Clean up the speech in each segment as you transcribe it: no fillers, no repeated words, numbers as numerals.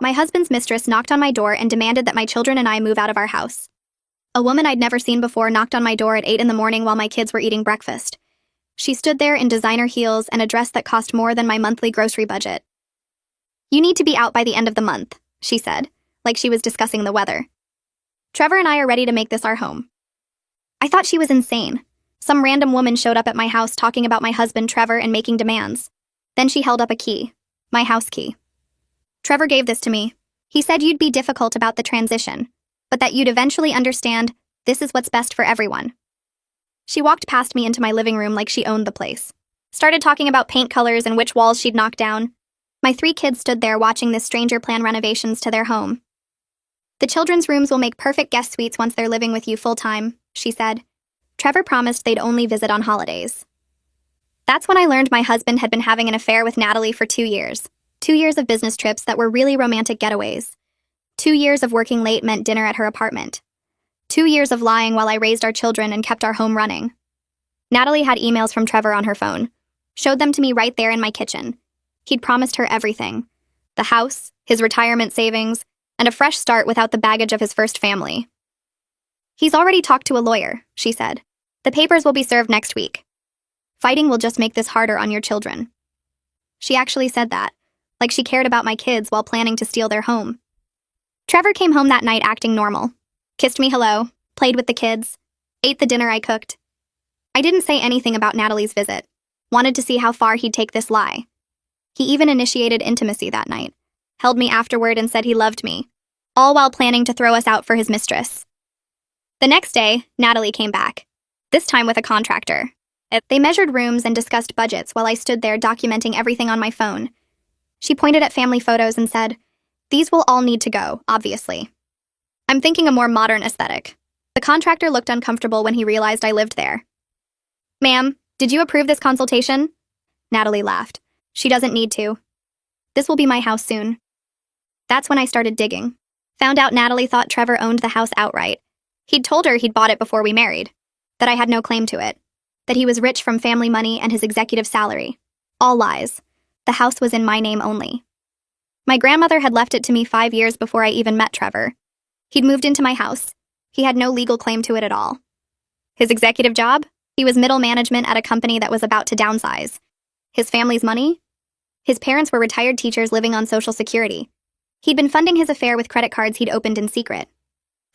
My husband's mistress knocked on my door and demanded that my children and I move out of our house. A woman I'd never seen before knocked on my door at 8 in the morning while my kids were eating breakfast. She stood there in designer heels and a dress that cost more than my monthly grocery budget. "You need to be out by the end of the month," she said, like she was discussing the weather. "Trevor and I are ready to make this our home." I thought she was insane. Some random woman showed up at my house talking about my husband Trevor and making demands. Then she held up a key, my house key. "Trevor gave this to me. He said you'd be difficult about the transition, but that you'd eventually understand this is what's best for everyone." She walked past me into my living room like she owned the place. Started talking about paint colors and which walls she'd knock down. My 3 kids stood there watching this stranger plan renovations to their home. "The children's rooms will make perfect guest suites once they're living with you full-time," she said. Trevor promised they'd only visit on holidays. That's when I learned my husband had been having an affair with Natalie for 2 years. 2 years of business trips that were really romantic getaways. 2 years of working late meant dinner at her apartment. 2 years of lying while I raised our children and kept our home running. Natalie had emails from Trevor on her phone. Showed them to me right there in my kitchen. He'd promised her everything. The house, his retirement savings, and a fresh start without the baggage of his first family. "He's already talked to a lawyer," she said. "The papers will be served next week. Fighting will just make this harder on your children." She actually said that, like she cared about my kids while planning to steal their home. Trevor came home that night acting normal. Kissed me hello, played with the kids, ate the dinner I cooked. I didn't say anything about Natalie's visit. Wanted to see how far he'd take this lie. He even initiated intimacy that night. Held me afterward and said he loved me, all while planning to throw us out for his mistress. The next day, Natalie came back, this time with a contractor. They measured rooms and discussed budgets while I stood there documenting everything on my phone. She pointed at family photos and said, "These will all need to go, obviously. I'm thinking a more modern aesthetic." The contractor looked uncomfortable when he realized I lived there. "Ma'am, did you approve this consultation?" Natalie laughed. "She doesn't need to. This will be my house soon." That's when I started digging. Found out Natalie thought Trevor owned the house outright. He'd told her he'd bought it before we married, that I had no claim to it, that he was rich from family money and his executive salary. All lies. The house was in my name only. My grandmother had left it to me 5 years before I even met Trevor. He'd moved into my house. He had no legal claim to it at all. His executive job? He was middle management at a company that was about to downsize. His family's money? His parents were retired teachers living on Social Security. He'd been funding his affair with credit cards he'd opened in secret.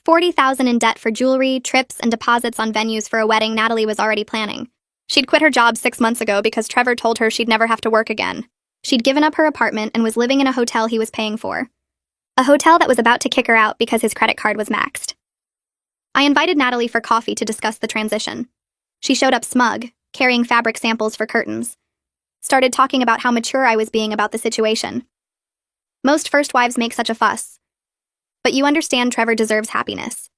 $40,000 in debt for jewelry, trips, and deposits on venues for a wedding Natalie was already planning. She'd quit her job 6 months ago because Trevor told her she'd never have to work again. She'd given up her apartment and was living in a hotel he was paying for. A hotel that was about to kick her out because his credit card was maxed. I invited Natalie for coffee to discuss the transition. She showed up smug, carrying fabric samples for curtains. Started talking about how mature I was being about the situation. "Most first wives make such a fuss. But you understand Trevor deserves happiness."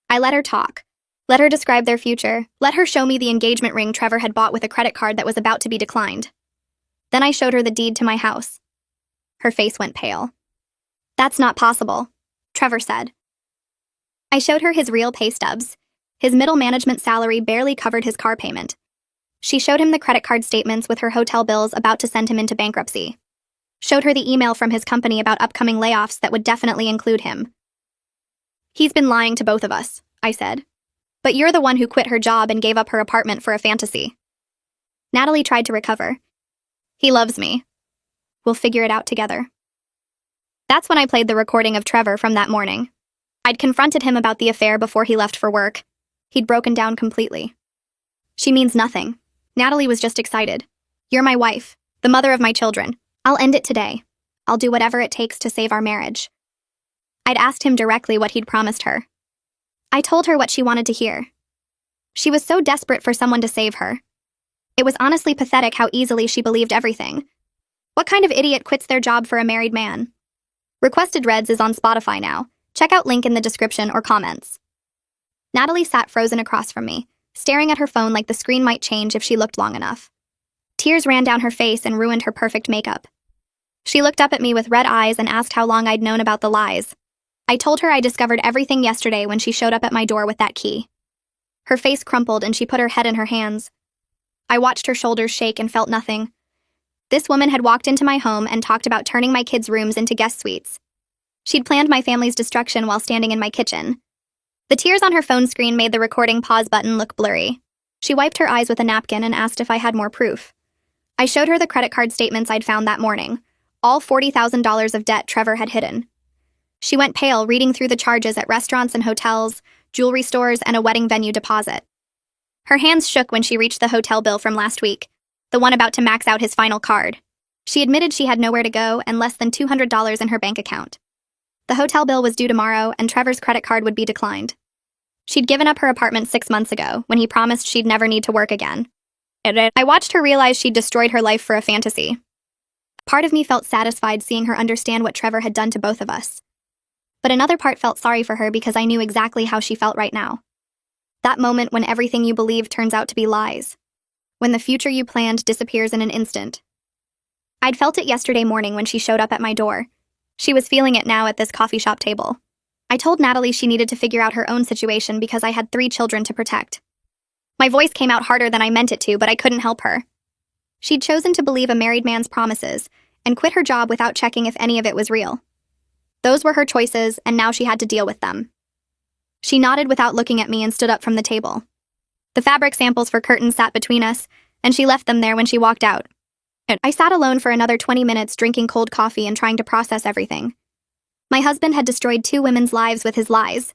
I let her talk. Let her describe their future. Let her show me the engagement ring Trevor had bought with a credit card that was about to be declined. Then I showed her the deed to my house. Her face went pale. "That's not possible," Trevor said. I showed her his real pay stubs. His middle management salary barely covered his car payment. She showed him the credit card statements with her hotel bills about to send him into bankruptcy. Showed her the email from his company about upcoming layoffs that would definitely include him. "He's been lying to both of us," I said. "But you're the one who quit her job and gave up her apartment for a fantasy." Natalie tried to recover. "He loves me. We'll figure it out together." That's when I played the recording of Trevor from that morning. I'd confronted him about the affair before he left for work. He'd broken down completely. "She means nothing." Natalie was just excited. "You're my wife, the mother of my children. I'll end it today. I'll do whatever it takes to save our marriage." I'd asked him directly what he'd promised her. I told her what she wanted to hear. She was so desperate for someone to save her. It was honestly pathetic how easily she believed everything. What kind of idiot quits their job for a married man? Requested Reds is on Spotify now. Check out link in the description or comments. Natalie sat frozen across from me, staring at her phone like the screen might change if she looked long enough. Tears ran down her face and ruined her perfect makeup. She looked up at me with red eyes and asked how long I'd known about the lies. I told her I discovered everything yesterday when she showed up at my door with that key. Her face crumpled and she put her head in her hands. I watched her shoulders shake and felt nothing. This woman had walked into my home and talked about turning my kids' rooms into guest suites. She'd planned my family's destruction while standing in my kitchen. The tears on her phone screen made the recording pause button look blurry. She wiped her eyes with a napkin and asked if I had more proof. I showed her the credit card statements I'd found that morning, all $40,000 of debt Trevor had hidden. She went pale, reading through the charges at restaurants and hotels, jewelry stores, and a wedding venue deposit. Her hands shook when she reached the hotel bill from last week, the one about to max out his final card. She admitted she had nowhere to go and less than $200 in her bank account. The hotel bill was due tomorrow, and Trevor's credit card would be declined. She'd given up her apartment 6 months ago, when he promised she'd never need to work again. I watched her realize she'd destroyed her life for a fantasy. Part of me felt satisfied seeing her understand what Trevor had done to both of us. But another part felt sorry for her because I knew exactly how she felt right now. That moment when everything you believed turns out to be lies. When the future you planned disappears in an instant. I'd felt it yesterday morning when she showed up at my door. She was feeling it now at this coffee shop table. I told Natalie she needed to figure out her own situation because I had 3 children to protect. My voice came out harder than I meant it to, but I couldn't help her. She'd chosen to believe a married man's promises and quit her job without checking if any of it was real. Those were her choices, and now she had to deal with them. She nodded without looking at me and stood up from the table. The fabric samples for curtains sat between us, and she left them there when she walked out. I sat alone for another 20 minutes drinking cold coffee and trying to process everything. My husband had destroyed 2 women's lives with his lies.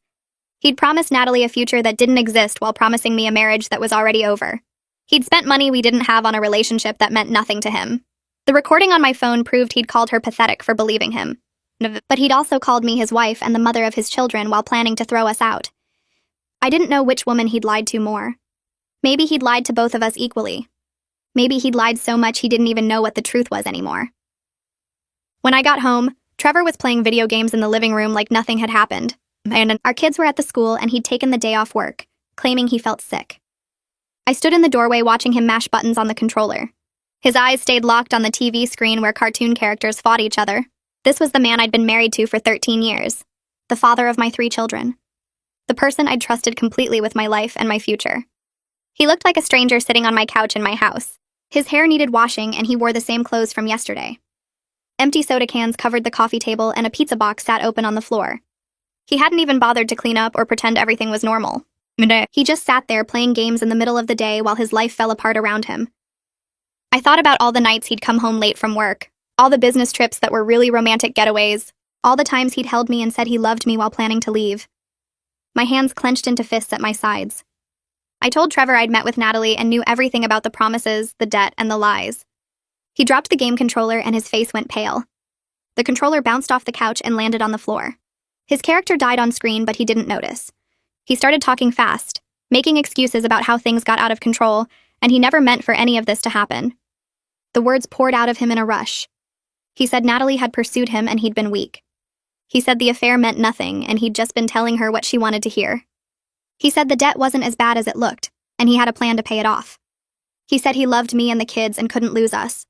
He'd promised Natalie a future that didn't exist while promising me a marriage that was already over. He'd spent money we didn't have on a relationship that meant nothing to him. The recording on my phone proved he'd called her pathetic for believing him. But he'd also called me his wife and the mother of his children while planning to throw us out. I didn't know which woman he'd lied to more. Maybe he'd lied to both of us equally. Maybe he'd lied so much he didn't even know what the truth was anymore. When I got home, Trevor was playing video games in the living room like nothing had happened. And our kids were at the school and he'd taken the day off work, claiming he felt sick. I stood in the doorway watching him mash buttons on the controller. His eyes stayed locked on the TV screen where cartoon characters fought each other. This was the man I'd been married to for 13 years, the father of my 3 children. The person I'd trusted completely with my life and my future. He looked like a stranger sitting on my couch in my house. His hair needed washing and he wore the same clothes from yesterday. Empty soda cans covered the coffee table and a pizza box sat open on the floor. He hadn't even bothered to clean up or pretend everything was normal. He just sat there playing games in the middle of the day while his life fell apart around him. I thought about all the nights he'd come home late from work, all the business trips that were really romantic getaways, all the times he'd held me and said he loved me while planning to leave. My hands clenched into fists at my sides. I told Trevor I'd met with Natalie and knew everything about the promises, the debt, and the lies. He dropped the game controller and his face went pale. The controller bounced off the couch and landed on the floor. His character died on screen, but he didn't notice. He started talking fast, making excuses about how things got out of control, and he never meant for any of this to happen. The words poured out of him in a rush. He said Natalie had pursued him and he'd been weak. He said the affair meant nothing and he'd just been telling her what she wanted to hear. He said the debt wasn't as bad as it looked, and he had a plan to pay it off. He said he loved me and the kids and couldn't lose us.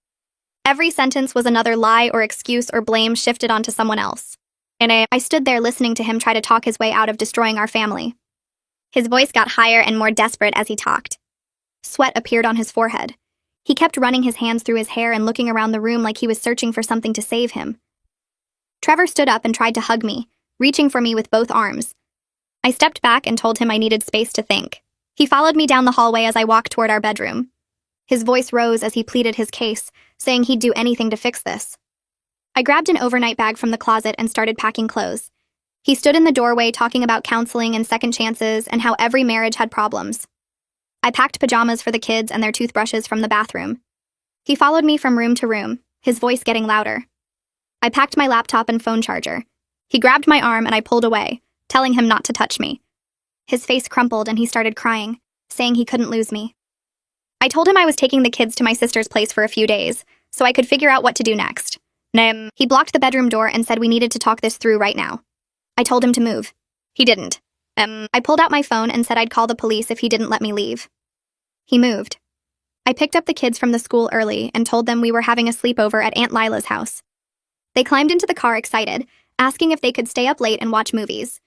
Every sentence was another lie or excuse or blame shifted onto someone else. And I stood there listening to him try to talk his way out of destroying our family. His voice got higher and more desperate as he talked. Sweat appeared on his forehead. He kept running his hands through his hair and looking around the room like he was searching for something to save him. Trevor stood up and tried to hug me, reaching for me with both arms. I stepped back and told him I needed space to think. He followed me down the hallway as I walked toward our bedroom. His voice rose as he pleaded his case, saying he'd do anything to fix this. I grabbed an overnight bag from the closet and started packing clothes. He stood in the doorway talking about counseling and second chances and how every marriage had problems. I packed pajamas for the kids and their toothbrushes from the bathroom. He followed me from room to room, his voice getting louder. I packed my laptop and phone charger. He grabbed my arm and I pulled away, telling him not to touch me. His face crumpled and he started crying, saying he couldn't lose me. I told him I was taking the kids to my sister's place for a few days, so I could figure out what to do next. He blocked the bedroom door and said we needed to talk this through right now. I told him to move. He didn't. I pulled out my phone and said I'd call the police if he didn't let me leave. He moved. I picked up the kids from the school early and told them we were having a sleepover at Aunt Lila's house. They climbed into the car excited, asking if they could stay up late and watch movies.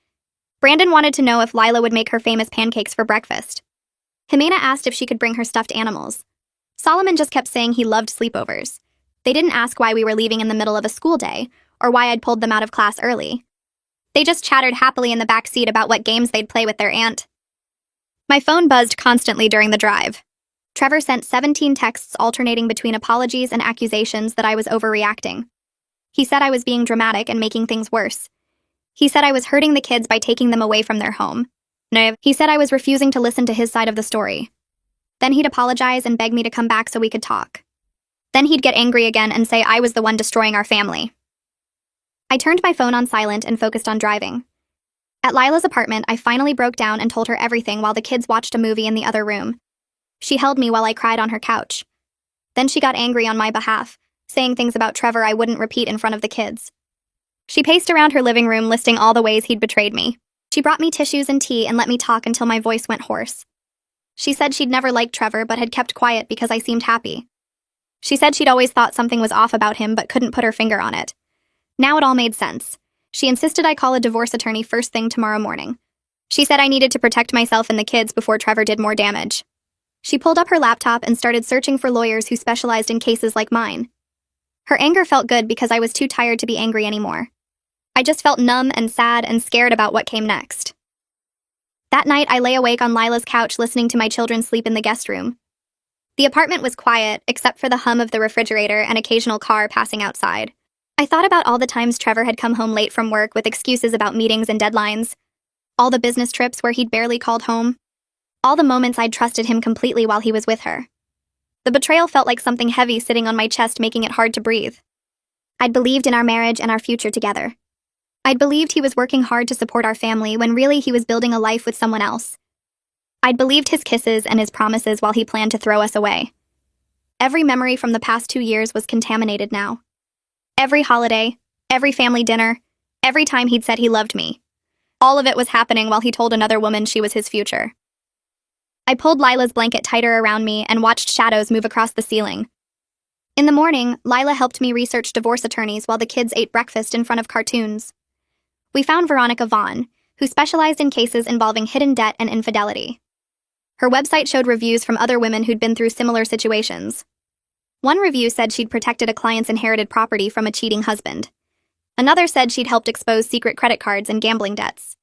Brandon wanted to know if Lila would make her famous pancakes for breakfast. Jimena asked if she could bring her stuffed animals. Solomon just kept saying he loved sleepovers. They didn't ask why we were leaving in the middle of a school day, or why I'd pulled them out of class early. They just chattered happily in the back seat about what games they'd play with their aunt. My phone buzzed constantly during the drive. Trevor sent 17 texts alternating between apologies and accusations that I was overreacting. He said I was being dramatic and making things worse. He said I was hurting the kids by taking them away from their home. No, he said I was refusing to listen to his side of the story. Then he'd apologize and beg me to come back so we could talk. Then he'd get angry again and say I was the one destroying our family. I turned my phone on silent and focused on driving. At Lila's apartment, I finally broke down and told her everything while the kids watched a movie in the other room. She held me while I cried on her couch. Then she got angry on my behalf, saying things about Trevor I wouldn't repeat in front of the kids. She paced around her living room listing all the ways he'd betrayed me. She brought me tissues and tea and let me talk until my voice went hoarse. She said she'd never liked Trevor but had kept quiet because I seemed happy. She said she'd always thought something was off about him but couldn't put her finger on it. Now it all made sense. She insisted I call a divorce attorney first thing tomorrow morning. She said I needed to protect myself and the kids before Trevor did more damage. She pulled up her laptop and started searching for lawyers who specialized in cases like mine. Her anger felt good because I was too tired to be angry anymore. I just felt numb and sad and scared about what came next. That night, I lay awake on Lila's couch listening to my children sleep in the guest room. The apartment was quiet, except for the hum of the refrigerator and occasional car passing outside. I thought about all the times Trevor had come home late from work with excuses about meetings and deadlines, all the business trips where he'd barely called home, all the moments I'd trusted him completely while he was with her. The betrayal felt like something heavy sitting on my chest, making it hard to breathe. I'd believed in our marriage and our future together. I'd believed he was working hard to support our family when really he was building a life with someone else. I'd believed his kisses and his promises while he planned to throw us away. Every memory from the past 2 years was contaminated now. Every holiday, every family dinner, every time he'd said he loved me. All of it was happening while he told another woman she was his future. I pulled Lila's blanket tighter around me and watched shadows move across the ceiling. In the morning, Lila helped me research divorce attorneys while the kids ate breakfast in front of cartoons. We found Veronica Vaughn, who specialized in cases involving hidden debt and infidelity. Her website showed reviews from other women who'd been through similar situations. One review said she'd protected a client's inherited property from a cheating husband. Another said she'd helped expose secret credit cards and gambling debts.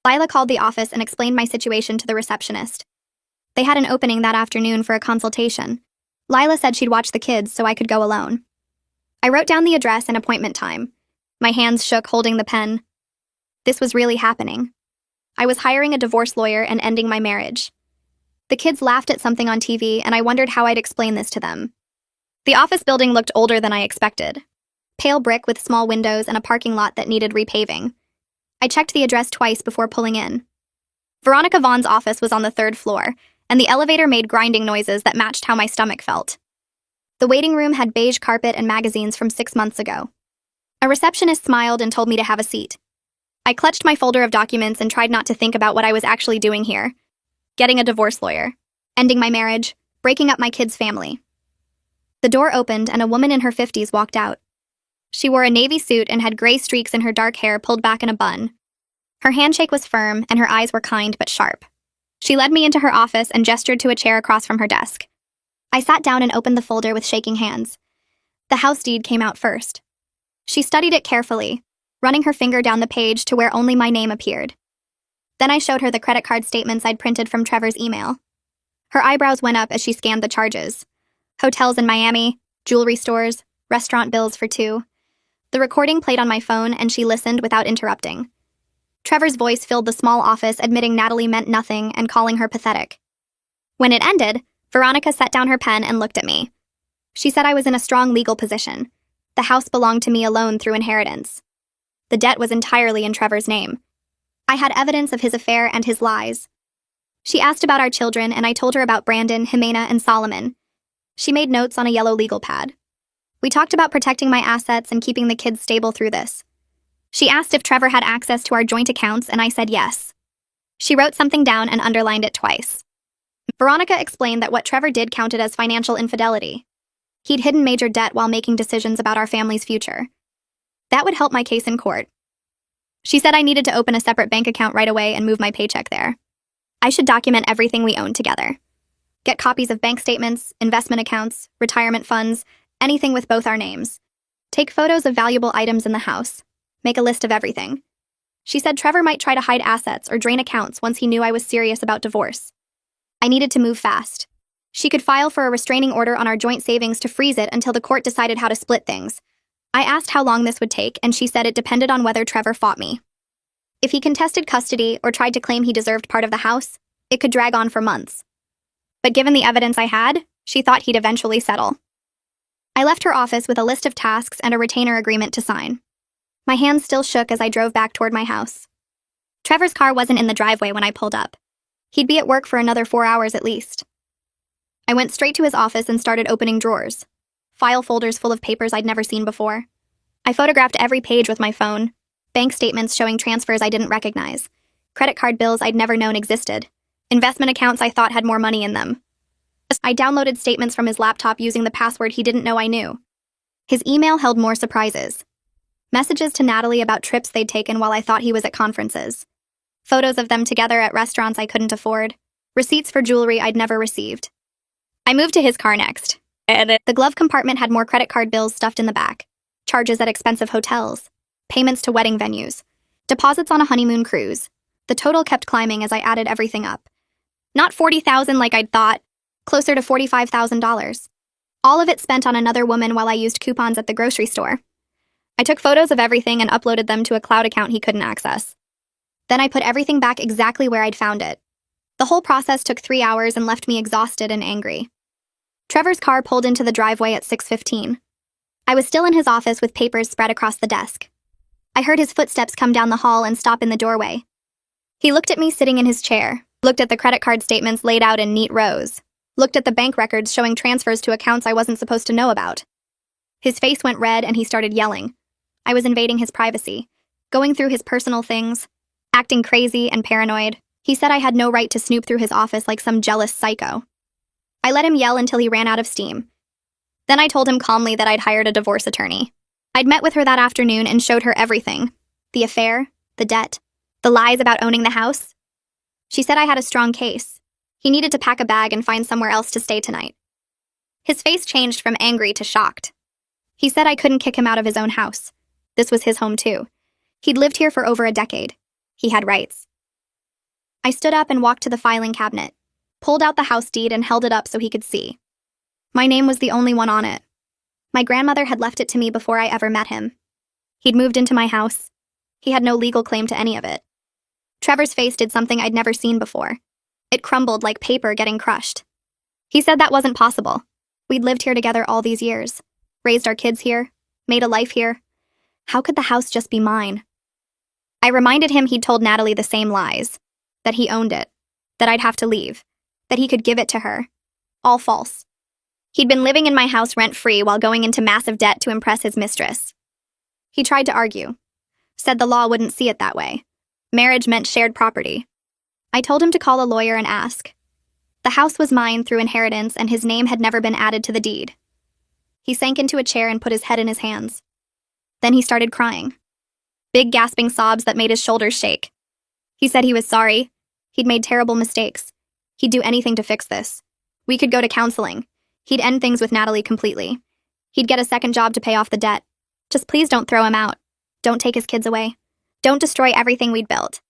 Lila called the office and explained my situation to the receptionist. They had an opening that afternoon for a consultation. Lila said she'd watch the kids so I could go alone. I wrote down the address and appointment time. My hands shook holding the pen. This was really happening. I was hiring a divorce lawyer and ending my marriage. The kids laughed at something on TV, and I wondered how I'd explain this to them. The office building looked older than I expected. Pale brick with small windows and a parking lot that needed repaving. I checked the address twice before pulling in. Veronica Vaughn's office was on the 3rd floor, and the elevator made grinding noises that matched how my stomach felt. The waiting room had beige carpet and magazines from 6 months ago. A receptionist smiled and told me to have a seat. I clutched my folder of documents and tried not to think about what I was actually doing here. Getting a divorce lawyer, ending my marriage, breaking up my kids' family. The door opened and a woman in her 50s walked out. She wore a navy suit and had gray streaks in her dark hair pulled back in a bun. Her handshake was firm and her eyes were kind but sharp. She led me into her office and gestured to a chair across from her desk. I sat down and opened the folder with shaking hands. The house deed came out first. She studied it carefully, running her finger down the page to where only my name appeared. Then I showed her the credit card statements I'd printed from Trevor's email. Her eyebrows went up as she scanned the charges. Hotels in Miami, jewelry stores, restaurant bills for 2. The recording played on my phone and she listened without interrupting. Trevor's voice filled the small office, admitting Natalie meant nothing and calling her pathetic. When it ended, Veronica set down her pen and looked at me. She said I was in a strong legal position. The house belonged to me alone through inheritance. The debt was entirely in Trevor's name. I had evidence of his affair and his lies. She asked about our children, and I told her about Brandon, Jimena, and Solomon. She made notes on a yellow legal pad. We talked about protecting my assets and keeping the kids stable through this. She asked if Trevor had access to our joint accounts, and I said yes. She wrote something down and underlined it twice. Veronica explained that what Trevor did counted as financial infidelity. He'd hidden major debt while making decisions about our family's future. That would help my case in court. She said I needed to open a separate bank account right away and move my paycheck there. I should document everything we owned together. Get copies of bank statements, investment accounts, retirement funds, anything with both our names. Take photos of valuable items in the house. Make a list of everything. She said Trevor might try to hide assets or drain accounts once he knew I was serious about divorce. I needed to move fast. She could file for a restraining order on our joint savings to freeze it until the court decided how to split things. I asked how long this would take, and she said it depended on whether Trevor fought me. If he contested custody or tried to claim he deserved part of the house, it could drag on for months. But given the evidence I had, she thought he'd eventually settle. I left her office with a list of tasks and a retainer agreement to sign. My hands still shook as I drove back toward my house. Trevor's car wasn't in the driveway when I pulled up. He'd be at work for another 4 hours at least. I went straight to his office and started opening drawers. File folders full of papers I'd never seen before. I photographed every page with my phone. Bank statements showing transfers I didn't recognize. Credit card bills I'd never known existed. Investment accounts I thought had more money in them. I downloaded statements from his laptop using the password he didn't know I knew. His email held more surprises. Messages to Natalie about trips they'd taken while I thought he was at conferences. Photos of them together at restaurants I couldn't afford. Receipts for jewelry I'd never received. I moved to his car next. The glove compartment had more credit card bills stuffed in the back. Charges at expensive hotels. Payments to wedding venues. Deposits on a honeymoon cruise. The total kept climbing as I added everything up. Not $40,000 like I'd thought. Closer to $45,000. All of it spent on another woman while I used coupons at the grocery store. I took photos of everything and uploaded them to a cloud account he couldn't access. Then I put everything back exactly where I'd found it. The whole process took 3 hours and left me exhausted and angry. Trevor's car pulled into the driveway at 6:15. I was still in his office with papers spread across the desk. I heard his footsteps come down the hall and stop in the doorway. He looked at me sitting in his chair, looked at the credit card statements laid out in neat rows, looked at the bank records showing transfers to accounts I wasn't supposed to know about. His face went red and he started yelling. I was invading his privacy, going through his personal things, acting crazy and paranoid. He said I had no right to snoop through his office like some jealous psycho. I let him yell until he ran out of steam. Then I told him calmly that I'd hired a divorce attorney. I'd met with her that afternoon and showed her everything. The affair, the debt, the lies about owning the house. She said I had a strong case. He needed to pack a bag and find somewhere else to stay tonight. His face changed from angry to shocked. He said I couldn't kick him out of his own house. This was his home too. He'd lived here for over a decade. He had rights. I stood up and walked to the filing cabinet, pulled out the house deed and held it up so he could see. My name was the only one on it. My grandmother had left it to me before I ever met him. He'd moved into my house. He had no legal claim to any of it. Trevor's face did something I'd never seen before. It crumbled like paper getting crushed. He said that wasn't possible. We'd lived here together all these years, raised our kids here, made a life here. How could the house just be mine? I reminded him he'd told Natalie the same lies, that he owned it, that I'd have to leave, that he could give it to her. All false. He'd been living in my house rent-free while going into massive debt to impress his mistress. He tried to argue, said the law wouldn't see it that way. Marriage meant shared property. I told him to call a lawyer and ask. The house was mine through inheritance and his name had never been added to the deed. He sank into a chair and put his head in his hands. Then he started crying. Big gasping sobs that made his shoulders shake. He said he was sorry. He'd made terrible mistakes. He'd do anything to fix this. We could go to counseling. He'd end things with Natalie completely. He'd get a second job to pay off the debt. Just please don't throw him out. Don't take his kids away. Don't destroy everything we'd built.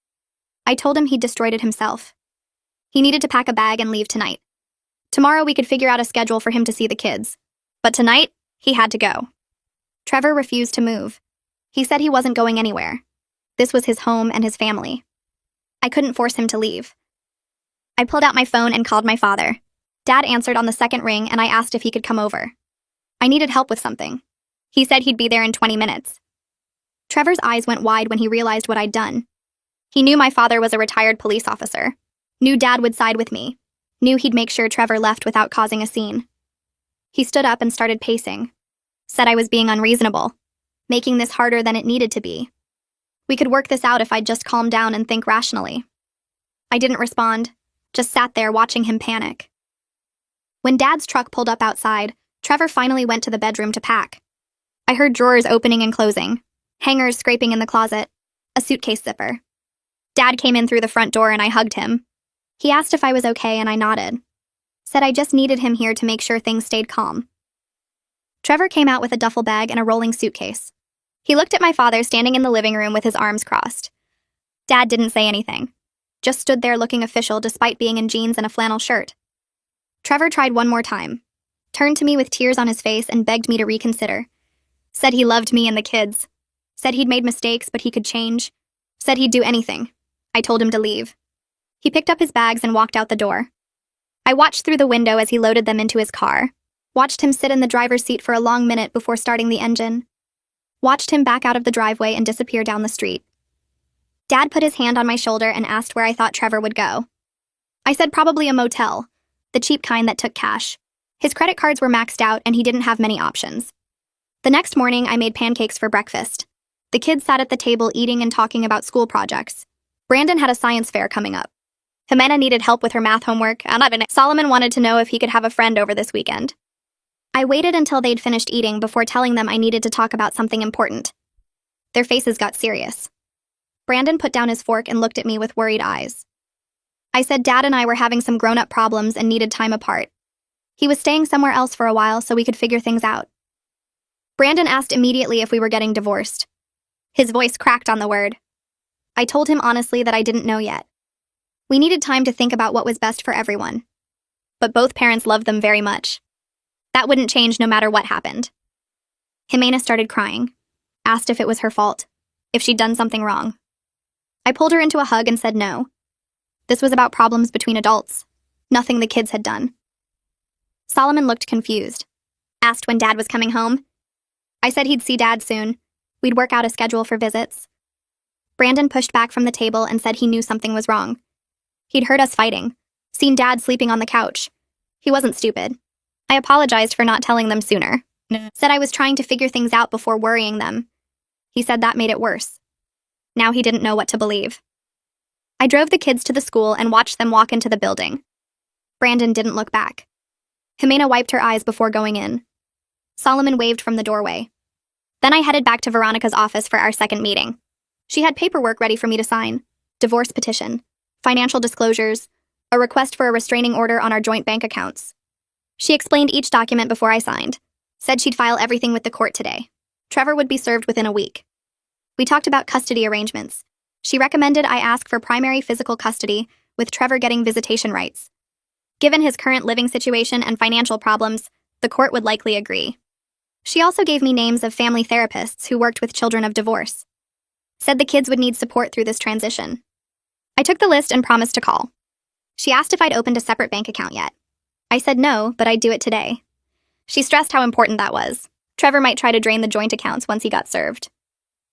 I told him he'd destroyed it himself. He needed to pack a bag and leave tonight. Tomorrow we could figure out a schedule for him to see the kids. But tonight, he had to go. Trevor refused to move. He said he wasn't going anywhere. This was his home and his family. I couldn't force him to leave. I pulled out my phone and called my father. Dad answered on the second ring and I asked if he could come over. I needed help with something. He said he'd be there in 20 minutes. Trevor's eyes went wide when he realized what I'd done. He knew my father was a retired police officer. Knew Dad would side with me. Knew he'd make sure Trevor left without causing a scene. He stood up and started pacing. Said I was being unreasonable, making this harder than it needed to be. We could work this out if I'd just calm down and think rationally. I didn't respond, just sat there watching him panic. When Dad's truck pulled up outside, Trevor finally went to the bedroom to pack. I heard drawers opening and closing, hangers scraping in the closet, a suitcase zipper. Dad came in through the front door and I hugged him. He asked if I was okay and I nodded. Said I just needed him here to make sure things stayed calm. Trevor came out with a duffel bag and a rolling suitcase. He looked at my father standing in the living room with his arms crossed. Dad didn't say anything, just stood there looking official despite being in jeans and a flannel shirt. Trevor tried one more time, turned to me with tears on his face and begged me to reconsider. Said he loved me and the kids. Said he'd made mistakes but he could change. Said he'd do anything. I told him to leave. He picked up his bags and walked out the door. I watched through the window as he loaded them into his car. Watched him sit in the driver's seat for a long minute before starting the engine. Watched him back out of the driveway and disappear down the street. Dad put his hand on my shoulder and asked where I thought Trevor would go. I said probably a motel, the cheap kind that took cash. His credit cards were maxed out and he didn't have many options. The next morning, I made pancakes for breakfast. The kids sat at the table eating and talking about school projects. Brandon had a science fair coming up. Jimena needed help with her math homework, and Solomon wanted to know if he could have a friend over this weekend. I waited until they'd finished eating before telling them I needed to talk about something important. Their faces got serious. Brandon put down his fork and looked at me with worried eyes. I said Dad and I were having some grown-up problems and needed time apart. He was staying somewhere else for a while so we could figure things out. Brandon asked immediately if we were getting divorced. His voice cracked on the word. I told him honestly that I didn't know yet. We needed time to think about what was best for everyone. But both parents loved them very much. That wouldn't change no matter what happened. Jimena started crying, asked if it was her fault, if she'd done something wrong. I pulled her into a hug and said no. This was about problems between adults, nothing the kids had done. Solomon looked confused, asked when Dad was coming home. I said he'd see Dad soon. We'd work out a schedule for visits. Brandon pushed back from the table and said he knew something was wrong. He'd heard us fighting, seen Dad sleeping on the couch. He wasn't stupid. I apologized for not telling them sooner. Said I was trying to figure things out before worrying them. He said that made it worse. Now he didn't know what to believe. I drove the kids to the school and watched them walk into the building. Brandon didn't look back. Jimena wiped her eyes before going in. Solomon waved from the doorway. Then I headed back to Veronica's office for our second meeting. She had paperwork ready for me to sign. Divorce petition, financial disclosures, a request for a restraining order on our joint bank accounts. She explained each document before I signed. Said she'd file everything with the court today. Trevor would be served within a week. We talked about custody arrangements. She recommended I ask for primary physical custody, with Trevor getting visitation rights. Given his current living situation and financial problems, the court would likely agree. She also gave me names of family therapists who worked with children of divorce. Said the kids would need support through this transition. I took the list and promised to call. She asked if I'd opened a separate bank account yet. I said no, but I'd do it today. She stressed how important that was. Trevor might try to drain the joint accounts once he got served.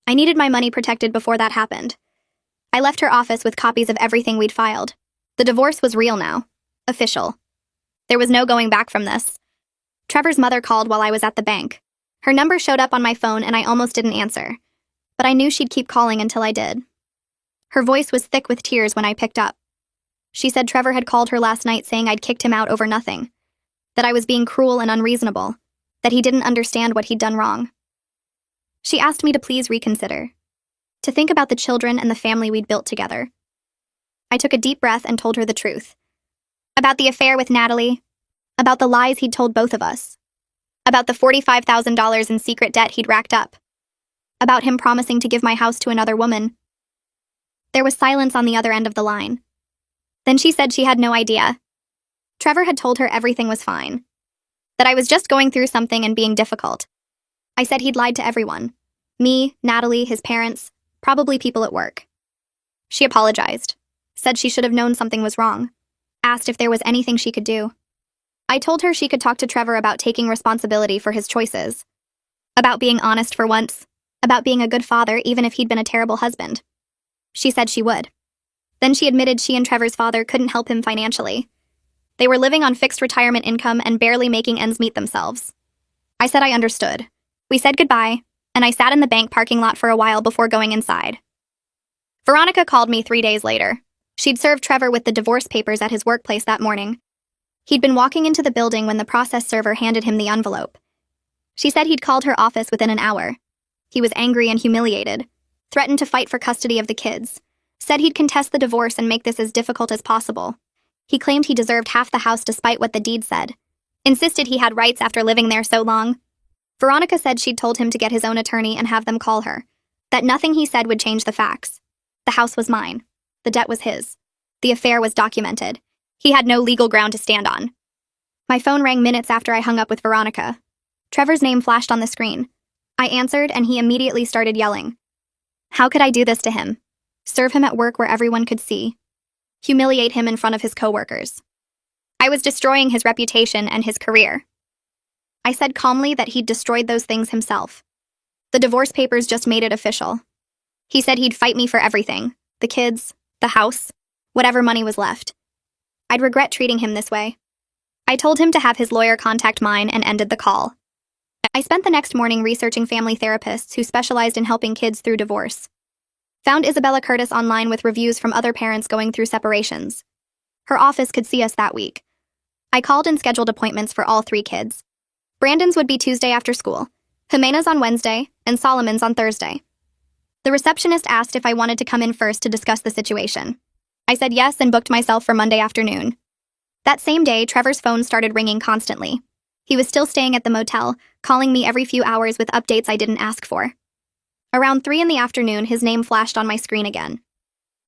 I needed my money protected before that happened. I left her office with copies of everything we'd filed. The divorce was real now. Official. There was no going back from this. Trevor's mother called while I was at the bank. Her number showed up on my phone and I almost didn't answer. But I knew she'd keep calling until I did. Her voice was thick with tears when I picked up. She said Trevor had called her last night saying I'd kicked him out over nothing. That I was being cruel and unreasonable. That he didn't understand what he'd done wrong. She asked me to please reconsider. To think about the children and the family we'd built together. I took a deep breath and told her the truth. About the affair with Natalie. About the lies he'd told both of us. About the $45,000 in secret debt he'd racked up. About him promising to give my house to another woman. There was silence on the other end of the line. Then she said she had no idea. Trevor had told her everything was fine. That I was just going through something and being difficult. I said he'd lied to everyone. Me, Natalie, his parents, probably people at work. She apologized. Said she should have known something was wrong. Asked if there was anything she could do. I told her she could talk to Trevor about taking responsibility for his choices. About being honest for once. About being a good father even if he'd been a terrible husband. She said she would. Then she admitted she and Trevor's father couldn't help him financially. They were living on fixed retirement income and barely making ends meet themselves. I said I understood. We said goodbye, and I sat in the bank parking lot for a while before going inside. Veronica called me 3 days later. She'd served Trevor with the divorce papers at his workplace that morning. He'd been walking into the building when the process server handed him the envelope. She said he'd called her office within an hour. He was angry and humiliated, threatened to fight for custody of the kids, said he'd contest the divorce and make this as difficult as possible. He claimed he deserved half the house despite what the deed said, insisted he had rights after living there so long. Veronica said she'd told him to get his own attorney and have them call her, that nothing he said would change the facts. The house was mine. The debt was his. The affair was documented. He had no legal ground to stand on. My phone rang minutes after I hung up with Veronica. Trevor's name flashed on the screen. I answered, and he immediately started yelling. How could I do this to him? Serve him at work where everyone could see? Humiliate him in front of his coworkers? I was destroying his reputation and his career. I said calmly that he'd destroyed those things himself. The divorce papers just made it official. He said he'd fight me for everything. The kids, the house, whatever money was left. I'd regret treating him this way. I told him to have his lawyer contact mine and ended the call. I spent the next morning researching family therapists who specialized in helping kids through divorce. Found Isabella Curtis online with reviews from other parents going through separations. Her office could see us that week. I called and scheduled appointments for all 3 kids. Brandon's would be Tuesday after school, Jimena's on Wednesday, and Solomon's on Thursday. The receptionist asked if I wanted to come in first to discuss the situation. I said yes and booked myself for Monday afternoon. That same day, Trevor's phone started ringing constantly. He was still staying at the motel, calling me every few hours with updates I didn't ask for. Around 3 in the afternoon, his name flashed on my screen again.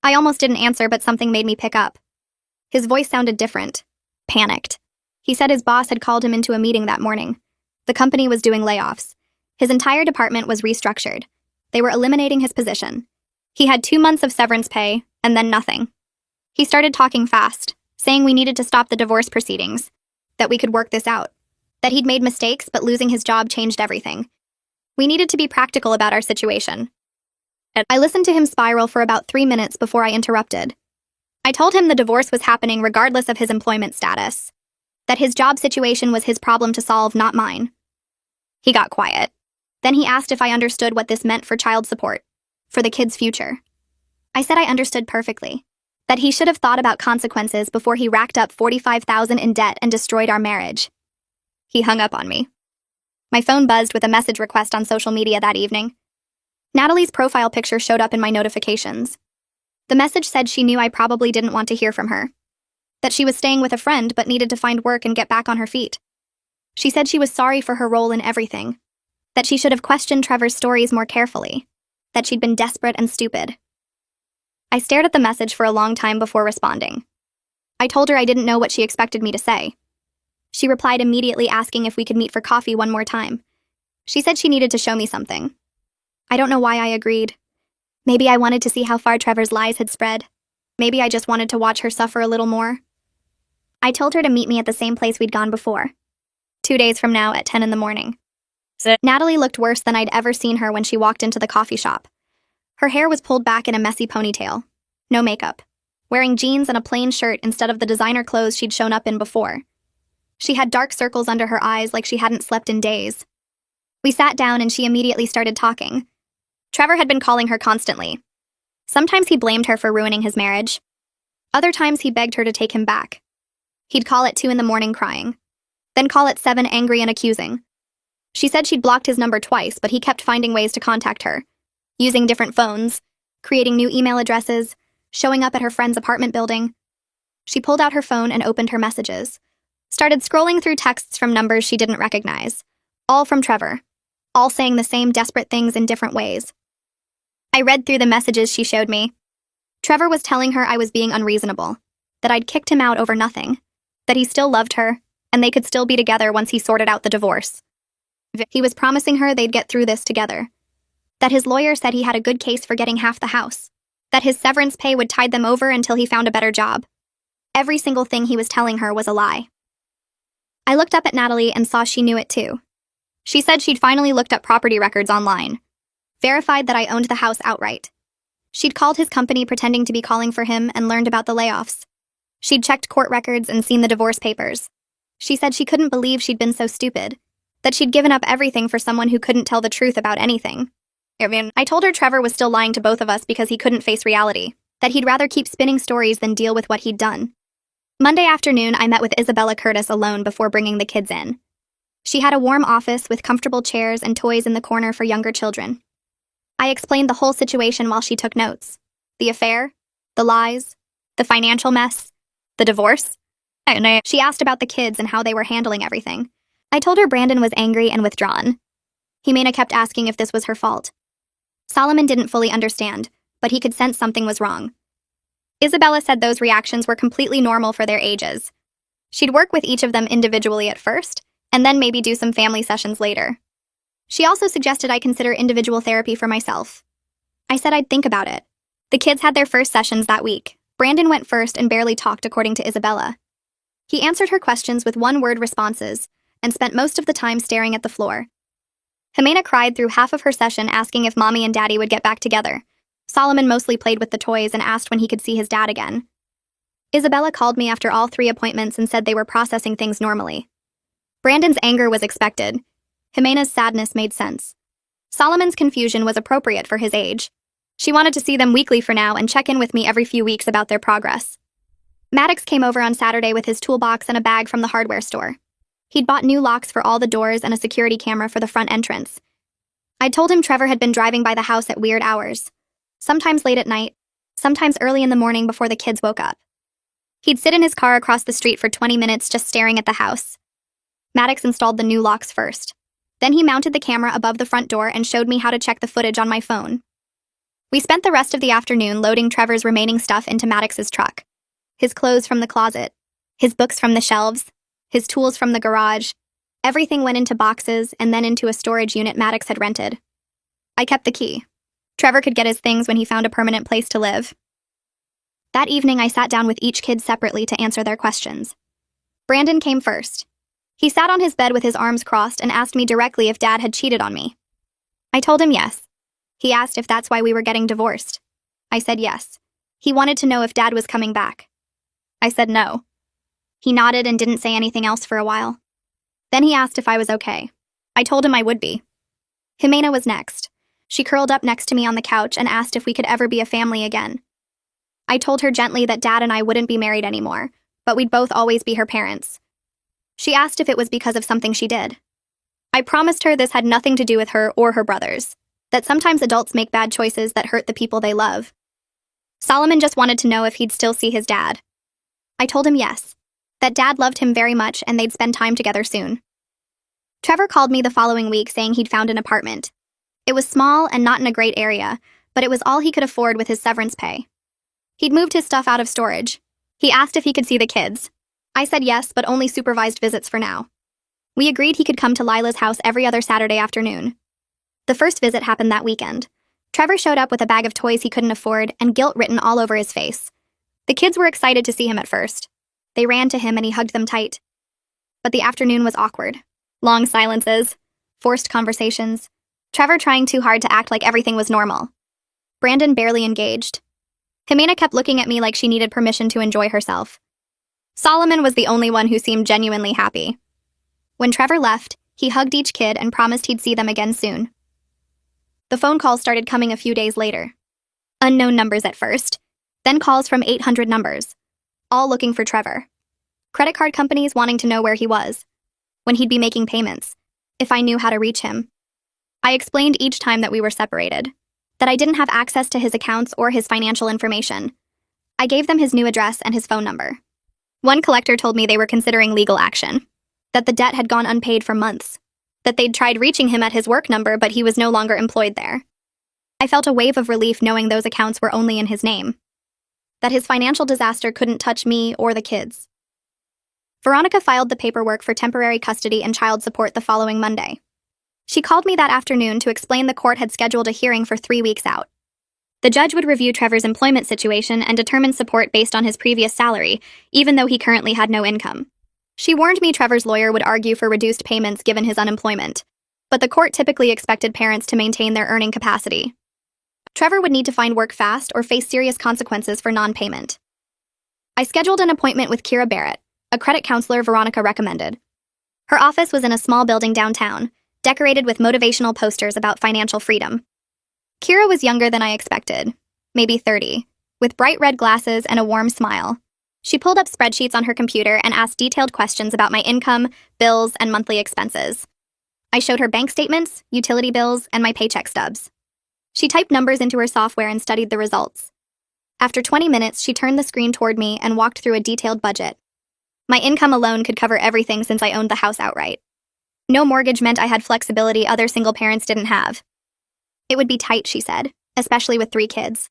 I almost didn't answer, but something made me pick up. His voice sounded different. Panicked. He said his boss had called him into a meeting that morning. The company was doing layoffs. His entire department was restructured. They were eliminating his position. He had 2 months of severance pay, and then nothing. He started talking fast, saying we needed to stop the divorce proceedings, that we could work this out, that he'd made mistakes, but losing his job changed everything. We needed to be practical about our situation. I listened to him spiral for about 3 minutes before I interrupted. I told him the divorce was happening regardless of his employment status, that his job situation was his problem to solve, not mine. He got quiet. Then he asked if I understood what this meant for child support, for the kid's future. I said I understood perfectly, that he should have thought about consequences before he racked up $45,000 in debt and destroyed our marriage. He hung up on me. My phone buzzed with a message request on social media that evening. Natalie's profile picture showed up in my notifications. The message said she knew I probably didn't want to hear from her, that she was staying with a friend but needed to find work and get back on her feet. She said she was sorry for her role in everything, that she should have questioned Trevor's stories more carefully, that she'd been desperate and stupid. I stared at the message for a long time before responding. I told her I didn't know what she expected me to say. She replied immediately asking if we could meet for coffee one more time. She said she needed to show me something. I don't know why I agreed. Maybe I wanted to see how far Trevor's lies had spread. Maybe I just wanted to watch her suffer a little more. I told her to meet me at the same place we'd gone before, 2 days from now at 10 in the morning. Natalie looked worse than I'd ever seen her when she walked into the coffee shop. Her hair was pulled back in a messy ponytail. No makeup. Wearing jeans and a plain shirt instead of the designer clothes she'd shown up in before. She had dark circles under her eyes like she hadn't slept in days. We sat down and she immediately started talking. Trevor had been calling her constantly. Sometimes he blamed her for ruining his marriage. Other times he begged her to take him back. He'd call at 2 in the morning crying. Then call at 7 angry and accusing. She said she'd blocked his number twice, but he kept finding ways to contact her. Using different phones, creating new email addresses, showing up at her friend's apartment building. She pulled out her phone and opened her messages. Started scrolling through texts from numbers she didn't recognize. All from Trevor. All saying the same desperate things in different ways. I read through the messages she showed me. Trevor was telling her I was being unreasonable, that I'd kicked him out over nothing, that he still loved her, and they could still be together once he sorted out the divorce. He was promising her they'd get through this together. That his lawyer said he had a good case for getting half the house. That his severance pay would tide them over until he found a better job. Every single thing he was telling her was a lie. I looked up at Natalie and saw she knew it too. She said she'd finally looked up property records online. Verified that I owned the house outright. She'd called his company pretending to be calling for him and learned about the layoffs. She'd checked court records and seen the divorce papers. She said she couldn't believe she'd been so stupid. That she'd given up everything for someone who couldn't tell the truth about anything. I told her Trevor was still lying to both of us because he couldn't face reality. That he'd rather keep spinning stories than deal with what he'd done. Monday afternoon, I met with Isabella Curtis alone before bringing the kids in. She had a warm office with comfortable chairs and toys in the corner for younger children. I explained the whole situation while she took notes. The affair, the lies, the financial mess, the divorce. She asked about the kids and how they were handling everything. I told her Brandon was angry and withdrawn. Jimena kept asking if this was her fault. Solomon didn't fully understand, but he could sense something was wrong. Isabella said those reactions were completely normal for their ages. She'd work with each of them individually at first, and then maybe do some family sessions later. She also suggested I consider individual therapy for myself. I said I'd think about it. The kids had their first sessions that week. Brandon went first and barely talked, according to Isabella. He answered her questions with one-word responses and spent most of the time staring at the floor. Jimena cried through half of her session, asking if Mommy and Daddy would get back together. Solomon mostly played with the toys and asked when he could see his dad again. Isabella called me after all 3 appointments and said they were processing things normally. Brandon's anger was expected. Jimena's sadness made sense. Solomon's confusion was appropriate for his age. She wanted to see them weekly for now and check in with me every few weeks about their progress. Maddox came over on Saturday with his toolbox and a bag from the hardware store. He'd bought new locks for all the doors and a security camera for the front entrance. I told him Trevor had been driving by the house at weird hours. Sometimes late at night, sometimes early in the morning before the kids woke up. He'd sit in his car across the street for 20 minutes just staring at the house. Maddox installed the new locks first. Then he mounted the camera above the front door and showed me how to check the footage on my phone. We spent the rest of the afternoon loading Trevor's remaining stuff into Maddox's truck. His clothes from the closet, his books from the shelves, his tools from the garage. Everything went into boxes and then into a storage unit Maddox had rented. I kept the key. Trevor could get his things when he found a permanent place to live. That evening, I sat down with each kid separately to answer their questions. Brandon came first. He sat on his bed with his arms crossed and asked me directly if Dad had cheated on me. I told him yes. He asked if that's why we were getting divorced. I said yes. He wanted to know if Dad was coming back. I said no. He nodded and didn't say anything else for a while. Then he asked if I was okay. I told him I would be. Jimena was next. She curled up next to me on the couch and asked if we could ever be a family again. I told her gently that Dad and I wouldn't be married anymore, but we'd both always be her parents. She asked if it was because of something she did. I promised her this had nothing to do with her or her brothers, that sometimes adults make bad choices that hurt the people they love. Solomon just wanted to know if he'd still see his dad. I told him yes, that Dad loved him very much and they'd spend time together soon. Trevor called me the following week saying he'd found an apartment. It was small and not in a great area, but it was all he could afford with his severance pay. He'd moved his stuff out of storage. He asked if he could see the kids. I said yes, but only supervised visits for now. We agreed he could come to Lila's house every other Saturday afternoon. The first visit happened that weekend. Trevor showed up with a bag of toys he couldn't afford and guilt written all over his face. The kids were excited to see him at first. They ran to him and he hugged them tight. But the afternoon was awkward. Long silences, forced conversations, Trevor trying too hard to act like everything was normal. Brandon barely engaged. Jimena kept looking at me like she needed permission to enjoy herself. Solomon was the only one who seemed genuinely happy. When Trevor left, he hugged each kid and promised he'd see them again soon. The phone calls started coming a few days later. Unknown numbers at first, then calls from 800 numbers, all looking for Trevor. Credit card companies wanting to know where he was, when he'd be making payments, if I knew how to reach him. I explained each time that we were separated, that I didn't have access to his accounts or his financial information. I gave them his new address and his phone number. One collector told me they were considering legal action, that the debt had gone unpaid for months, that they'd tried reaching him at his work number but he was no longer employed there. I felt a wave of relief knowing those accounts were only in his name, that his financial disaster couldn't touch me or the kids. Veronica filed the paperwork for temporary custody and child support the following Monday. She called me that afternoon to explain the court had scheduled a hearing for 3 weeks out. The judge would review Trevor's employment situation and determine support based on his previous salary, even though he currently had no income. She warned me Trevor's lawyer would argue for reduced payments given his unemployment, but the court typically expected parents to maintain their earning capacity. Trevor would need to find work fast or face serious consequences for non-payment. I scheduled an appointment with Kira Barrett, a credit counselor Veronica recommended. Her office was in a small building downtown, decorated with motivational posters about financial freedom. Kira was younger than I expected, maybe 30, with bright red glasses and a warm smile. She pulled up spreadsheets on her computer and asked detailed questions about my income, bills, and monthly expenses. I showed her bank statements, utility bills, and my paycheck stubs. She typed numbers into her software and studied the results. After 20 minutes, she turned the screen toward me and walked through a detailed budget. My income alone could cover everything since I owned the house outright. No mortgage meant I had flexibility other single parents didn't have. It would be tight, she said, especially with 3 kids.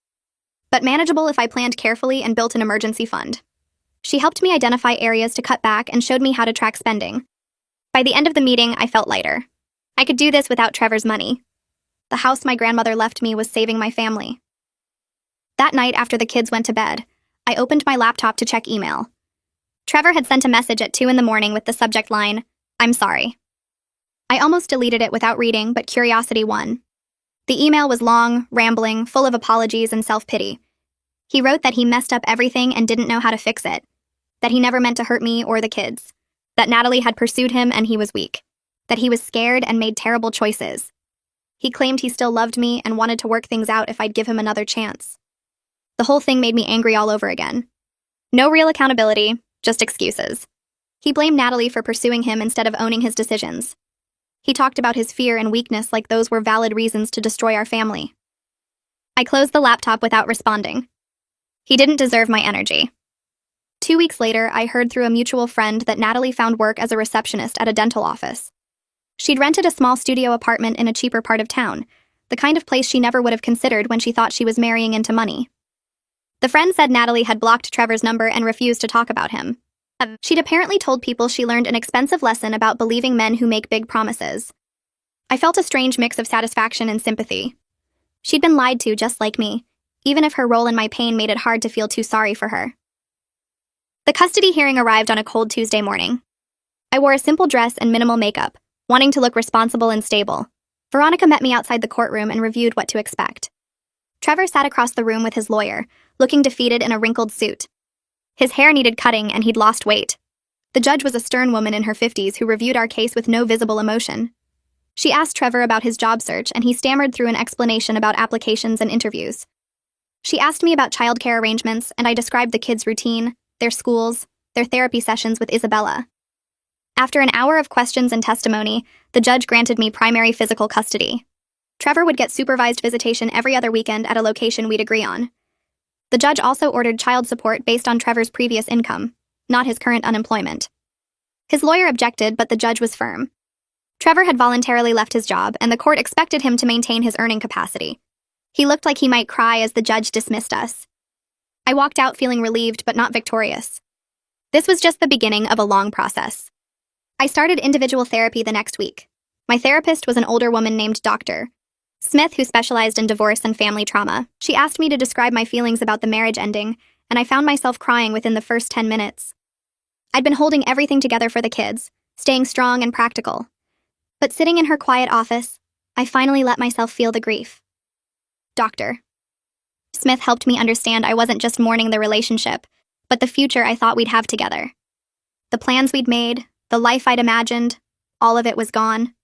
But manageable if I planned carefully and built an emergency fund. She helped me identify areas to cut back and showed me how to track spending. By the end of the meeting, I felt lighter. I could do this without Trevor's money. The house my grandmother left me was saving my family. That night, after the kids went to bed, I opened my laptop to check email. Trevor had sent a message at 2 a.m. with the subject line, "I'm sorry." I almost deleted it without reading, but curiosity won. The email was long, rambling, full of apologies and self-pity. He wrote that he messed up everything and didn't know how to fix it, that he never meant to hurt me or the kids, that Natalie had pursued him and he was weak, that he was scared and made terrible choices. He claimed he still loved me and wanted to work things out if I'd give him another chance. The whole thing made me angry all over again. No real accountability, just excuses. He blamed Natalie for pursuing him instead of owning his decisions. He talked about his fear and weakness like those were valid reasons to destroy our family. I closed the laptop without responding. He didn't deserve my energy. 2 weeks later, I heard through a mutual friend that Natalie found work as a receptionist at a dental office. She'd rented a small studio apartment in a cheaper part of town, the kind of place she never would have considered when she thought she was marrying into money. The friend said Natalie had blocked Trevor's number and refused to talk about him. She'd apparently told people she learned an expensive lesson about believing men who make big promises. I felt a strange mix of satisfaction and sympathy. She'd been lied to just like me, even if her role in my pain made it hard to feel too sorry for her. The custody hearing arrived on a cold Tuesday morning. I wore a simple dress and minimal makeup, wanting to look responsible and stable. Veronica met me outside the courtroom and reviewed what to expect. Trevor sat across the room with his lawyer, looking defeated in a wrinkled suit. His hair needed cutting and he'd lost weight. The judge was a stern woman in her 50s who reviewed our case with no visible emotion. She asked Trevor about his job search and he stammered through an explanation about applications and interviews. She asked me about childcare arrangements and I described the kids' routine, their schools, their therapy sessions with Isabella. After an hour of questions and testimony, the judge granted me primary physical custody. Trevor would get supervised visitation every other weekend at a location we'd agree on. The judge also ordered child support based on Trevor's previous income, not his current unemployment. His lawyer objected, but the judge was firm. Trevor had voluntarily left his job, and the court expected him to maintain his earning capacity. He looked like he might cry as the judge dismissed us. I walked out feeling relieved but not victorious. This was just the beginning of a long process. I started individual therapy the next week. My therapist was an older woman named Dr. Smith who specialized in divorce and family trauma. She asked me to describe my feelings about the marriage ending, and I found myself crying within the first 10 minutes. I'd been holding everything together for the kids, staying strong and practical. But sitting in her quiet office, I finally let myself feel the grief. Dr. Smith helped me understand I wasn't just mourning the relationship, but the future I thought we'd have together. The plans we'd made, the life I'd imagined, all of it was gone.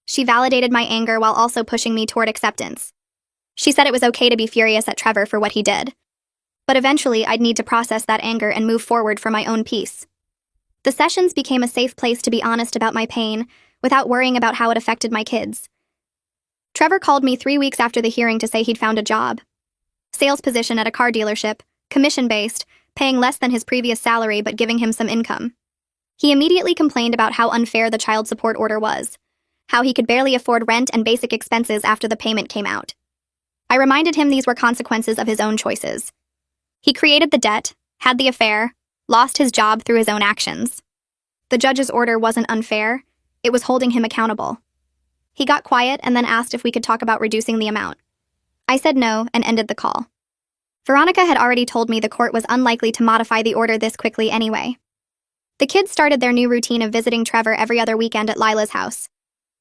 She validated my anger while also pushing me toward acceptance. She said it was okay to be furious at Trevor for what he did. But eventually, I'd need to process that anger and move forward for my own peace. The sessions became a safe place to be honest about my pain, without worrying about how it affected my kids. Trevor called me 3 weeks after the hearing to say he'd found a job. Sales position at a car dealership, commission-based, paying less than his previous salary but giving him some income. He immediately complained about how unfair the child support order was, how he could barely afford rent and basic expenses after the payment came out. I reminded him these were consequences of his own choices. He created the debt, had the affair, lost his job through his own actions. The judge's order wasn't unfair, it was holding him accountable. He got quiet and then asked if we could talk about reducing the amount. I said no and ended the call. Veronica had already told me the court was unlikely to modify the order this quickly anyway. The kids started their new routine of visiting Trevor every other weekend at Lila's house.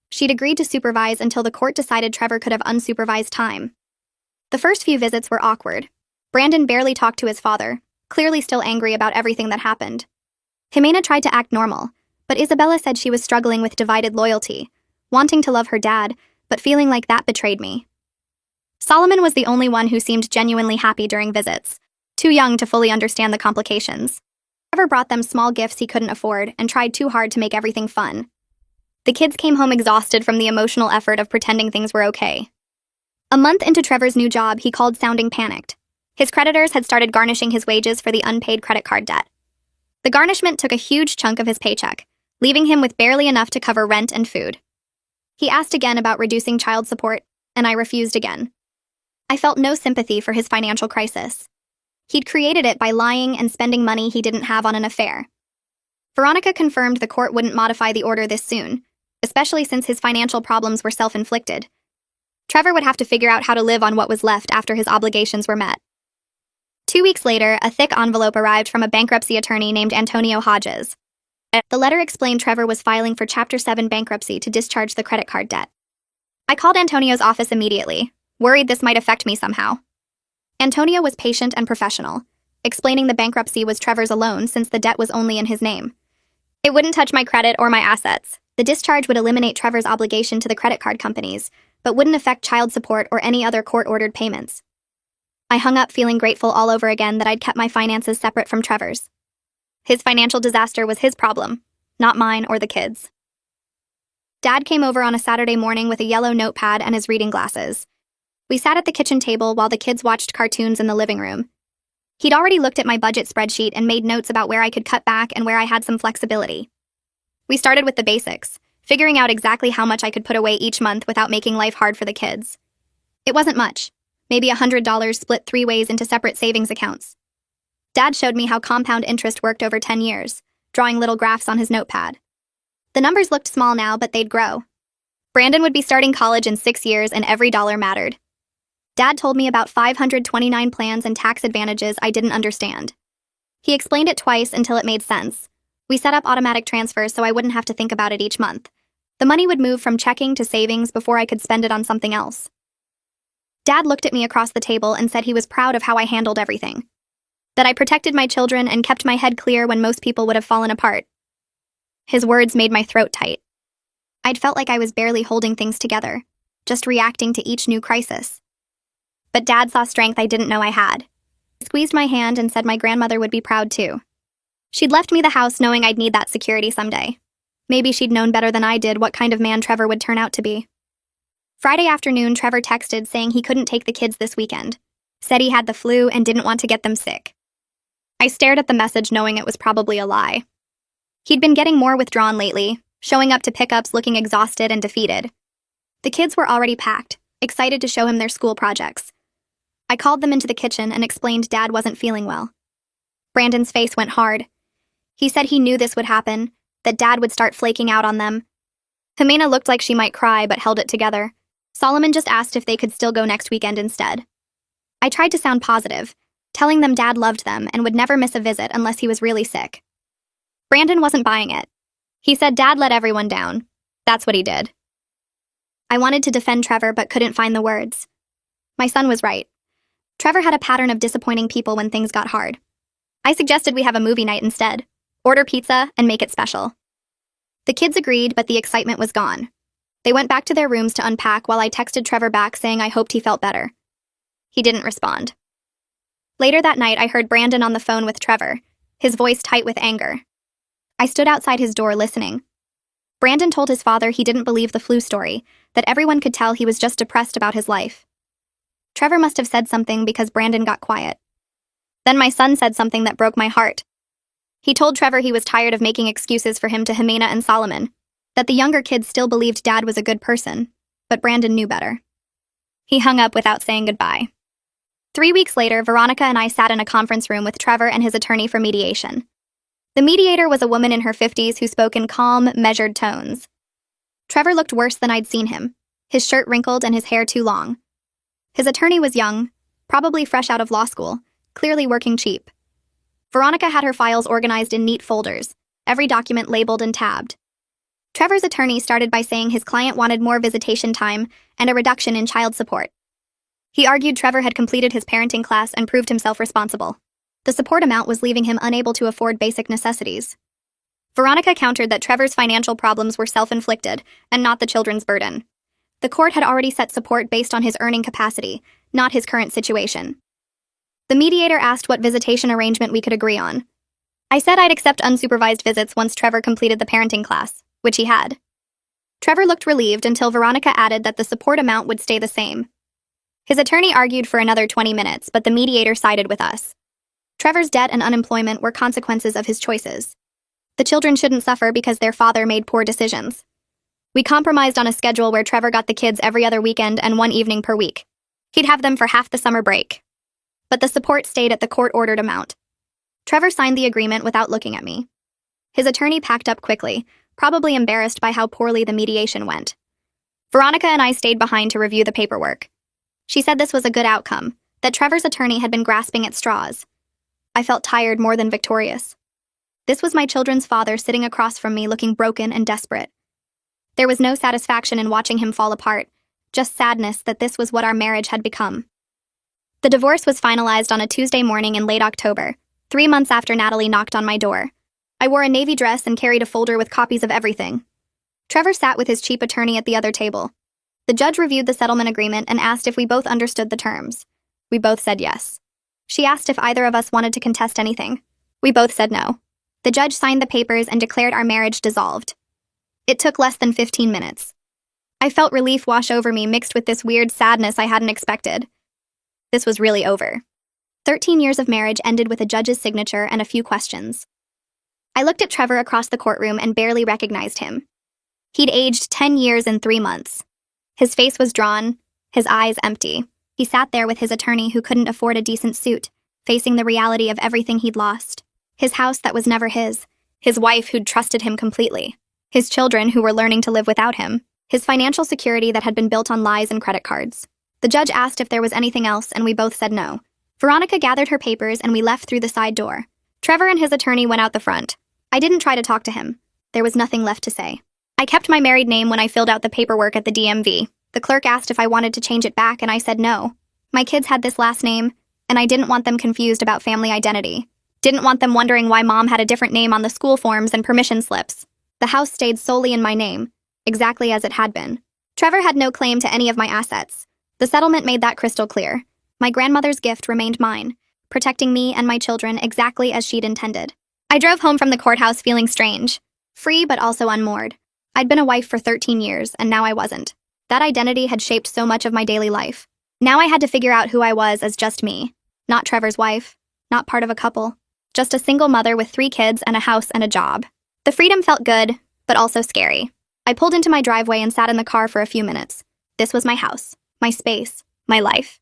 She'd agreed to supervise until the court decided Trevor could have unsupervised time. The first few visits were awkward. Brandon barely talked to his father, clearly still angry about everything that happened. Jimena tried to act normal, but Isabella said she was struggling with divided loyalty, wanting to love her dad, but feeling like that betrayed me. Solomon was the only one who seemed genuinely happy during visits, too young to fully understand the complications. Trevor brought them small gifts he couldn't afford and tried too hard to make everything fun. The kids came home exhausted from the emotional effort of pretending things were okay. A month into Trevor's new job, he called sounding panicked. His creditors had started garnishing his wages for the unpaid credit card debt. The garnishment took a huge chunk of his paycheck, leaving him with barely enough to cover rent and food. He asked again about reducing child support, and I refused again. I felt no sympathy for his financial crisis. He'd created it by lying and spending money he didn't have on an affair. Veronica confirmed the court wouldn't modify the order this soon, especially since his financial problems were self-inflicted. Trevor would have to figure out how to live on what was left after his obligations were met. 2 weeks later, a thick envelope arrived from a bankruptcy attorney named Antonio Hodges. The letter explained Trevor was filing for Chapter 7 bankruptcy to discharge the credit card debt. I called Antonio's office immediately, worried this might affect me somehow. Antonio was patient and professional, explaining the bankruptcy was Trevor's alone since the debt was only in his name. It wouldn't touch my credit or my assets. The discharge would eliminate Trevor's obligation to the credit card companies, but wouldn't affect child support or any other court-ordered payments. I hung up feeling grateful all over again that I'd kept my finances separate from Trevor's. His financial disaster was his problem, not mine or the kids. Dad came over on a Saturday morning with a yellow notepad and his reading glasses. We sat at the kitchen table while the kids watched cartoons in the living room. He'd already looked at my budget spreadsheet and made notes about where I could cut back and where I had some flexibility. We started with the basics, figuring out exactly how much I could put away each month without making life hard for the kids. It wasn't much, maybe $100 split 3 ways into separate savings accounts. Dad showed me how compound interest worked over 10 years, drawing little graphs on his notepad. The numbers looked small now, but they'd grow. Brandon would be starting college in 6 years and every dollar mattered. Dad told me about 529 plans and tax advantages I didn't understand. He explained it twice until it made sense. We set up automatic transfers so I wouldn't have to think about it each month. The money would move from checking to savings before I could spend it on something else. Dad looked at me across the table and said he was proud of how I handled everything. That I protected my children and kept my head clear when most people would have fallen apart. His words made my throat tight. I'd felt like I was barely holding things together, just reacting to each new crisis. But Dad saw strength I didn't know I had. He squeezed my hand and said my grandmother would be proud too. She'd left me the house knowing I'd need that security someday. Maybe she'd known better than I did what kind of man Trevor would turn out to be. Friday afternoon, Trevor texted saying he couldn't take the kids this weekend. Said he had the flu and didn't want to get them sick. I stared at the message knowing it was probably a lie. He'd been getting more withdrawn lately, showing up to pickups looking exhausted and defeated. The kids were already packed, excited to show him their school projects. I called them into the kitchen and explained Dad wasn't feeling well. Brandon's face went hard. He said he knew this would happen, that Dad would start flaking out on them. Jimena looked like she might cry but held it together. Solomon just asked if they could still go next weekend instead. I tried to sound positive, telling them Dad loved them and would never miss a visit unless he was really sick. Brandon wasn't buying it. He said Dad let everyone down. That's what he did. I wanted to defend Trevor but couldn't find the words. My son was right. Trevor had a pattern of disappointing people when things got hard. I suggested we have a movie night instead. Order pizza and make it special. The kids agreed, but the excitement was gone. They went back to their rooms to unpack while I texted Trevor back saying I hoped he felt better. He didn't respond. Later that night, I heard Brandon on the phone with Trevor, his voice tight with anger. I stood outside his door listening. Brandon told his father he didn't believe the flu story, that everyone could tell he was just depressed about his life. Trevor must have said something because Brandon got quiet. Then my son said something that broke my heart. He told Trevor he was tired of making excuses for him to Jimena and Solomon, that the younger kids still believed Dad was a good person, but Brandon knew better. He hung up without saying goodbye. 3 weeks later, Veronica and I sat in a conference room with Trevor and his attorney for mediation. The mediator was a woman in her 50s who spoke in calm, measured tones. Trevor looked worse than I'd seen him, his shirt wrinkled and his hair too long. His attorney was young, probably fresh out of law school, clearly working cheap. Veronica had her files organized in neat folders, every document labeled and tabbed. Trevor's attorney started by saying his client wanted more visitation time and a reduction in child support. He argued Trevor had completed his parenting class and proved himself responsible. The support amount was leaving him unable to afford basic necessities. Veronica countered that Trevor's financial problems were self-inflicted and not the children's burden. The court had already set support based on his earning capacity, not his current situation. The mediator asked what visitation arrangement we could agree on. I said I'd accept unsupervised visits once Trevor completed the parenting class, which he had. Trevor looked relieved until Veronica added that the support amount would stay the same. His attorney argued for another 20 minutes, but the mediator sided with us. Trevor's debt and unemployment were consequences of his choices. The children shouldn't suffer because their father made poor decisions. We compromised on a schedule where Trevor got the kids every other weekend and one evening per week. He'd have them for half the summer break. But the support stayed at the court-ordered amount. Trevor signed the agreement without looking at me. His attorney packed up quickly, probably embarrassed by how poorly the mediation went. Veronica and I stayed behind to review the paperwork. She said this was a good outcome, that Trevor's attorney had been grasping at straws. I felt tired more than victorious. This was my children's father sitting across from me looking broken and desperate. There was no satisfaction in watching him fall apart, just sadness that this was what our marriage had become. The divorce was finalized on a Tuesday morning in late October, 3 months after Natalie knocked on my door. I wore a navy dress and carried a folder with copies of everything. Trevor sat with his cheap attorney at the other table. The judge reviewed the settlement agreement and asked if we both understood the terms. We both said yes. She asked if either of us wanted to contest anything. We both said no. The judge signed the papers and declared our marriage dissolved. It took less than 15 minutes. I felt relief wash over me mixed with this weird sadness I hadn't expected. This was really over. 13 years of marriage ended with a judge's signature and a few questions. I looked at Trevor across the courtroom and barely recognized him. He'd aged 10 years and 3 months. His face was drawn, his eyes empty. He sat there with his attorney who couldn't afford a decent suit, facing the reality of everything he'd lost. His house that was never his wife who'd trusted him completely, his children who were learning to live without him, his financial security that had been built on lies and credit cards. The judge asked if there was anything else, and we both said no. Veronica gathered her papers and we left through the side door. Trevor and his attorney went out the front. I didn't try to talk to him. There was nothing left to say. I kept my married name when I filled out the paperwork at the DMV. The clerk asked if I wanted to change it back, and I said no. My kids had this last name, and I didn't want them confused about family identity. Didn't want them wondering why Mom had a different name on the school forms and permission slips. The house stayed solely in my name, exactly as it had been. Trevor had no claim to any of my assets. The settlement made that crystal clear. My grandmother's gift remained mine, protecting me and my children exactly as she'd intended. I drove home from the courthouse feeling strange, free but also unmoored. I'd been a wife for 13 years, and now I wasn't. That identity had shaped so much of my daily life. Now I had to figure out who I was as just me. Not Trevor's wife, not part of a couple. Just a single mother with 3 kids and a house and a job. The freedom felt good, but also scary. I pulled into my driveway and sat in the car for a few minutes. This was my house, my space, my life.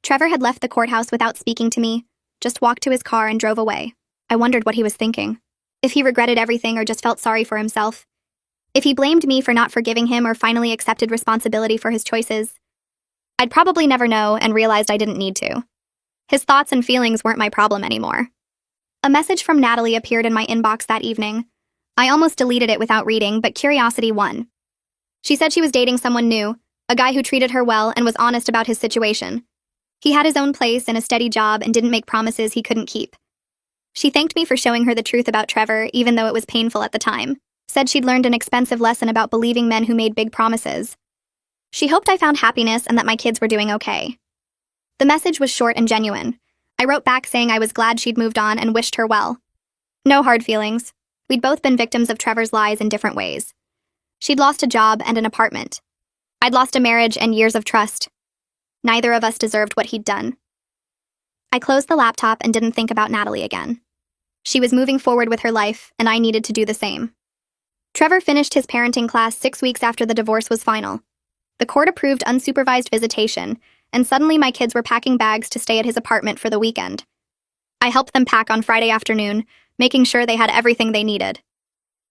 Trevor had left the courthouse without speaking to me, just walked to his car and drove away. I wondered what he was thinking. If he regretted everything or just felt sorry for himself. If he blamed me for not forgiving him or finally accepted responsibility for his choices. I'd probably never know and realized I didn't need to. His thoughts and feelings weren't my problem anymore. A message from Natalie appeared in my inbox that evening. I almost deleted it without reading, but curiosity won. She said she was dating someone new, a guy who treated her well and was honest about his situation. He had his own place and a steady job and didn't make promises he couldn't keep. She thanked me for showing her the truth about Trevor, even though it was painful at the time. Said she'd learned an expensive lesson about believing men who made big promises. She hoped I found happiness and that my kids were doing okay. The message was short and genuine. I wrote back saying I was glad she'd moved on and wished her well. No hard feelings. We'd both been victims of Trevor's lies in different ways. She'd lost a job and an apartment. I'd lost a marriage and years of trust. Neither of us deserved what he'd done. I closed the laptop and didn't think about Natalie again. She was moving forward with her life, and I needed to do the same. Trevor finished his parenting class 6 weeks after the divorce was final. The court approved unsupervised visitation, and suddenly my kids were packing bags to stay at his apartment for the weekend. I helped them pack on Friday afternoon, making sure they had everything they needed.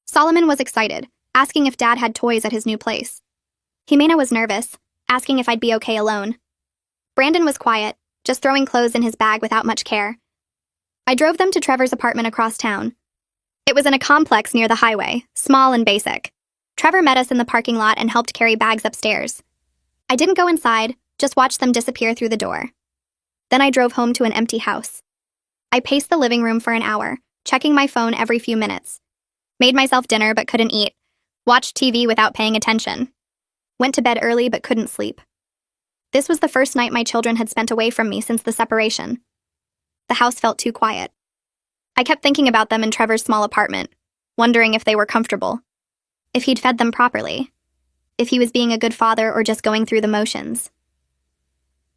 Solomon was excited, asking if Dad had toys at his new place. Jimena was nervous, asking if I'd be okay alone. Brandon was quiet, just throwing clothes in his bag without much care. I drove them to Trevor's apartment across town. It was in a complex near the highway, small and basic. Trevor met us in the parking lot and helped carry bags upstairs. I didn't go inside, just watched them disappear through the door. Then I drove home to an empty house. I paced the living room for an hour, checking my phone every few minutes. Made myself dinner but couldn't eat. Watched TV without paying attention. Went to bed early but couldn't sleep. This was the first night my children had spent away from me since the separation. The house felt too quiet. I kept thinking about them in Trevor's small apartment, wondering if they were comfortable, if he'd fed them properly, if he was being a good father or just going through the motions.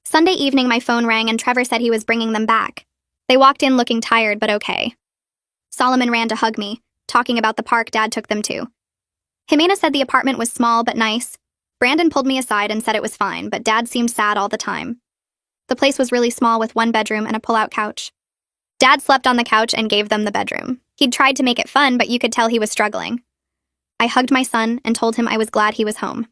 Sunday evening, my phone rang and Trevor said he was bringing them back. They walked in looking tired but okay. Solomon ran to hug me, talking about the park Dad took them to. Jimena said the apartment was small but nice. Brandon pulled me aside and said it was fine, but Dad seemed sad all the time. The place was really small with one bedroom and a pull-out couch. Dad slept on the couch and gave them the bedroom. He'd tried to make it fun, but you could tell he was struggling. I hugged my son and told him I was glad he was home.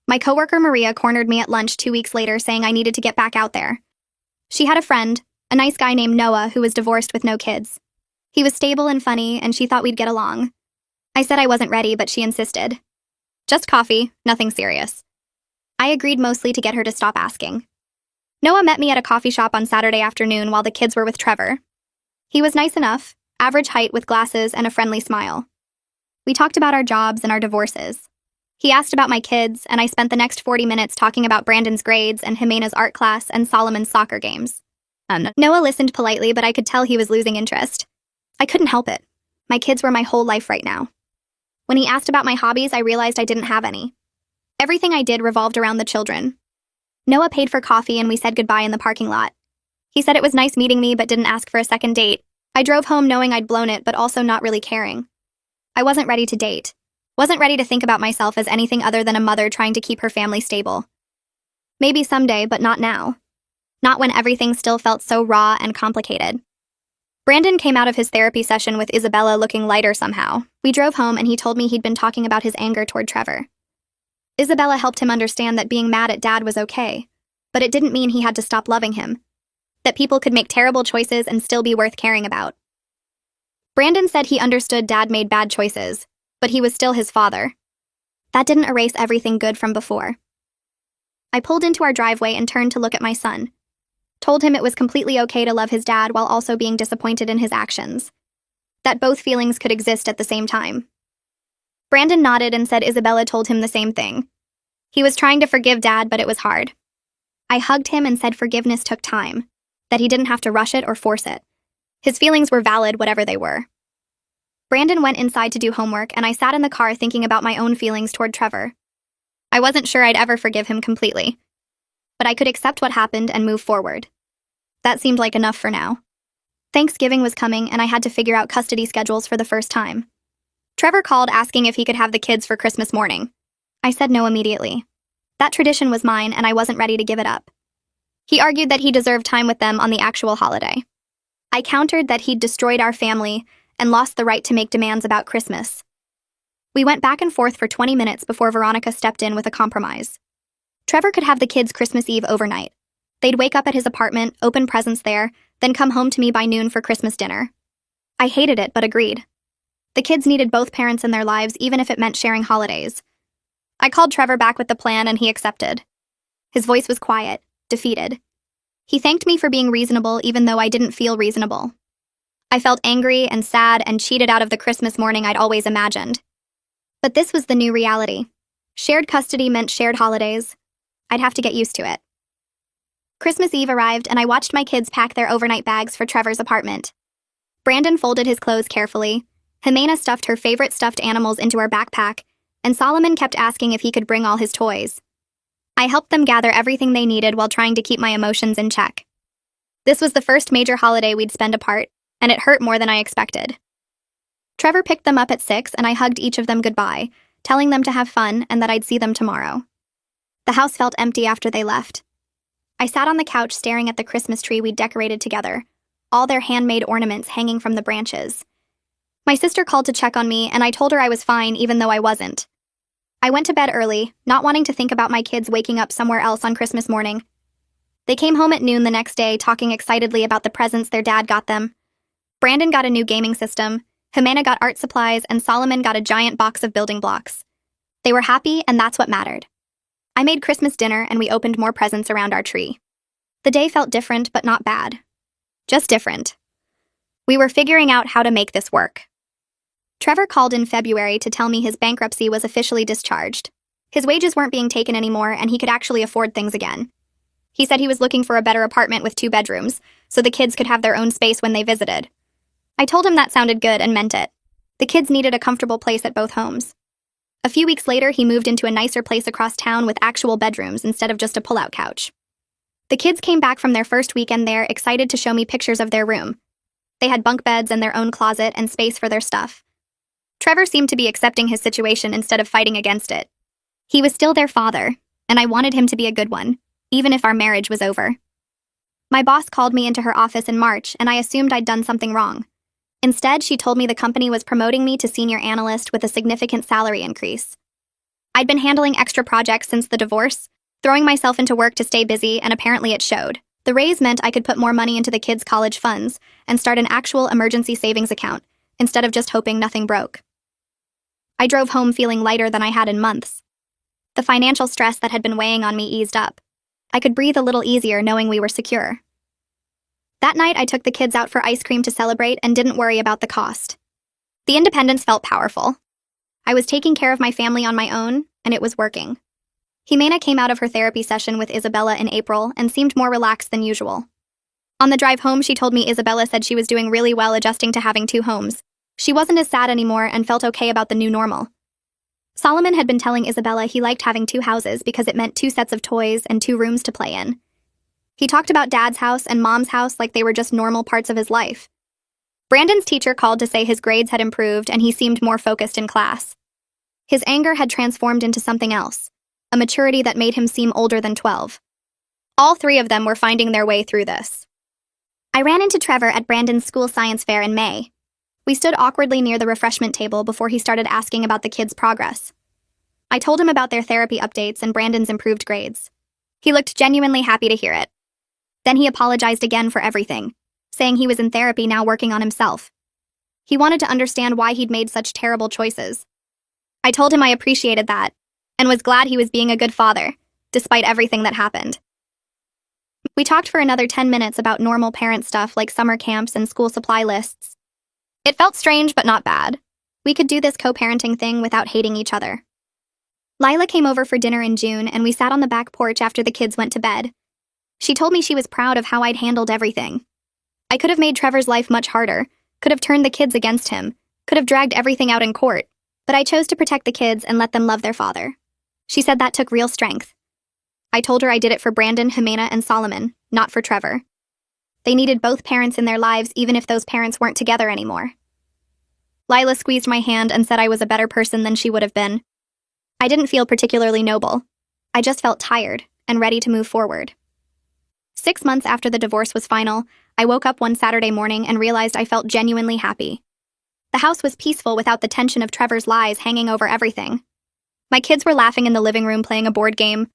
My coworker Maria cornered me at lunch 2 weeks later saying I needed to get back out there. She had a friend, a nice guy named Noah, who was divorced with no kids. He was stable and funny, and she thought we'd get along. I said I wasn't ready, but she insisted. Just coffee, nothing serious. I agreed mostly to get her to stop asking. Noah met me at a coffee shop on Saturday afternoon while the kids were with Trevor. He was nice enough, average height with glasses and a friendly smile. We talked about our jobs and our divorces. He asked about my kids, and I spent the next 40 minutes talking about Brandon's grades and Jimena's art class and Solomon's soccer games. Noah listened politely, but I could tell he was losing interest. I couldn't help it. My kids were my whole life right now. When he asked about my hobbies, I realized I didn't have any. Everything I did revolved around the children. Noah paid for coffee and we said goodbye in the parking lot. He said it was nice meeting me but didn't ask for a second date. I drove home knowing I'd blown it but also not really caring. I wasn't ready to date. Wasn't ready to think about myself as anything other than a mother trying to keep her family stable. Maybe someday, but not now. Not when everything still felt so raw and complicated. Brandon came out of his therapy session with Isabella looking lighter somehow. We drove home and he told me he'd been talking about his anger toward Trevor. Isabella helped him understand that being mad at Dad was okay, but it didn't mean he had to stop loving him. That people could make terrible choices and still be worth caring about. Brandon said he understood Dad made bad choices, but he was still his father. That didn't erase everything good from before. I pulled into our driveway and turned to look at my son. Told him it was completely okay to love his dad while also being disappointed in his actions. That both feelings could exist at the same time. Brandon nodded and said Isabella told him the same thing. He was trying to forgive Dad, but it was hard. I hugged him and said forgiveness took time, that he didn't have to rush it or force it. His feelings were valid, whatever they were. Brandon went inside to do homework, and I sat in the car thinking about my own feelings toward Trevor. I wasn't sure I'd ever forgive him completely, but I could accept what happened and move forward. That seemed like enough for now. Thanksgiving was coming, and I had to figure out custody schedules for the first time. Trevor called asking if he could have the kids for Christmas morning. I said no immediately. That tradition was mine, and I wasn't ready to give it up. He argued that he deserved time with them on the actual holiday. I countered that he'd destroyed our family and lost the right to make demands about Christmas. We went back and forth for 20 minutes before Veronica stepped in with a compromise. Trevor could have the kids Christmas Eve overnight. They'd wake up at his apartment, open presents there, then come home to me by noon for Christmas dinner. I hated it, but agreed. The kids needed both parents in their lives, even if it meant sharing holidays. I called Trevor back with the plan, and he accepted. His voice was quiet, defeated. He thanked me for being reasonable, even though I didn't feel reasonable. I felt angry and sad and cheated out of the Christmas morning I'd always imagined. But this was the new reality. Shared custody meant shared holidays. I'd have to get used to it. Christmas Eve arrived, and I watched my kids pack their overnight bags for Trevor's apartment. Brandon folded his clothes carefully. Jimena stuffed her favorite stuffed animals into her backpack, and Solomon kept asking if he could bring all his toys. I helped them gather everything they needed while trying to keep my emotions in check. This was the first major holiday we'd spend apart, and it hurt more than I expected. Trevor picked them up at 6, and I hugged each of them goodbye, telling them to have fun and that I'd see them tomorrow. The house felt empty after they left. I sat on the couch staring at the Christmas tree we'd decorated together, all their handmade ornaments hanging from the branches. My sister called to check on me, and I told her I was fine even though I wasn't. I went to bed early, not wanting to think about my kids waking up somewhere else on Christmas morning. They came home at noon the next day, talking excitedly about the presents their dad got them. Brandon got a new gaming system, Jimena got art supplies, and Solomon got a giant box of building blocks. They were happy, and that's what mattered. I made Christmas dinner, and we opened more presents around our tree. The day felt different, but not bad. Just different. We were figuring out how to make this work. Trevor called in February to tell me his bankruptcy was officially discharged. His wages weren't being taken anymore, and he could actually afford things again. He said he was looking for a better apartment with 2 bedrooms, so the kids could have their own space when they visited. I told him that sounded good and meant it. The kids needed a comfortable place at both homes. A few weeks later, he moved into a nicer place across town with actual bedrooms instead of just a pull-out couch. The kids came back from their first weekend there, excited to show me pictures of their room. They had bunk beds and their own closet and space for their stuff. Trevor seemed to be accepting his situation instead of fighting against it. He was still their father, and I wanted him to be a good one, even if our marriage was over. My boss called me into her office in March, and I assumed I'd done something wrong. Instead, she told me the company was promoting me to senior analyst with a significant salary increase. I'd been handling extra projects since the divorce, throwing myself into work to stay busy, and apparently it showed. The raise meant I could put more money into the kids' college funds and start an actual emergency savings account, instead of just hoping nothing broke. I drove home feeling lighter than I had in months. The financial stress that had been weighing on me eased up. I could breathe a little easier knowing we were secure. That night, I took the kids out for ice cream to celebrate and didn't worry about the cost. The independence felt powerful. I was taking care of my family on my own, and it was working. Jimena came out of her therapy session with Isabella in April and seemed more relaxed than usual. On the drive home, she told me Isabella said she was doing really well adjusting to having two homes. She wasn't as sad anymore and felt okay about the new normal. Solomon had been telling Isabella he liked having two houses because it meant two sets of toys and two rooms to play in. He talked about Dad's house and Mom's house like they were just normal parts of his life. Brandon's teacher called to say his grades had improved and he seemed more focused in class. His anger had transformed into something else, a maturity that made him seem older than 12. All three of them were finding their way through this. I ran into Trevor at Brandon's school science fair in May. We stood awkwardly near the refreshment table before he started asking about the kids' progress. I told him about their therapy updates and Brandon's improved grades. He looked genuinely happy to hear it. Then he apologized again for everything, saying he was in therapy now working on himself. He wanted to understand why he'd made such terrible choices. I told him I appreciated that, and was glad he was being a good father, despite everything that happened. We talked for another 10 minutes about normal parent stuff like summer camps and school supply lists. It felt strange, but not bad. We could do this co-parenting thing without hating each other. Lila came over for dinner in June, and we sat on the back porch after the kids went to bed. She told me she was proud of how I'd handled everything. I could have made Trevor's life much harder, could have turned the kids against him, could have dragged everything out in court, but I chose to protect the kids and let them love their father. She said that took real strength. I told her I did it for Brandon, Jimena, and Solomon, not for Trevor. They needed both parents in their lives even if those parents weren't together anymore. Lila squeezed my hand and said I was a better person than she would have been. I didn't feel particularly noble. I just felt tired and ready to move forward. 6 months after the divorce was final, I woke up one Saturday morning and realized I felt genuinely happy. The house was peaceful without the tension of Trevor's lies hanging over everything. My kids were laughing in the living room playing a board game.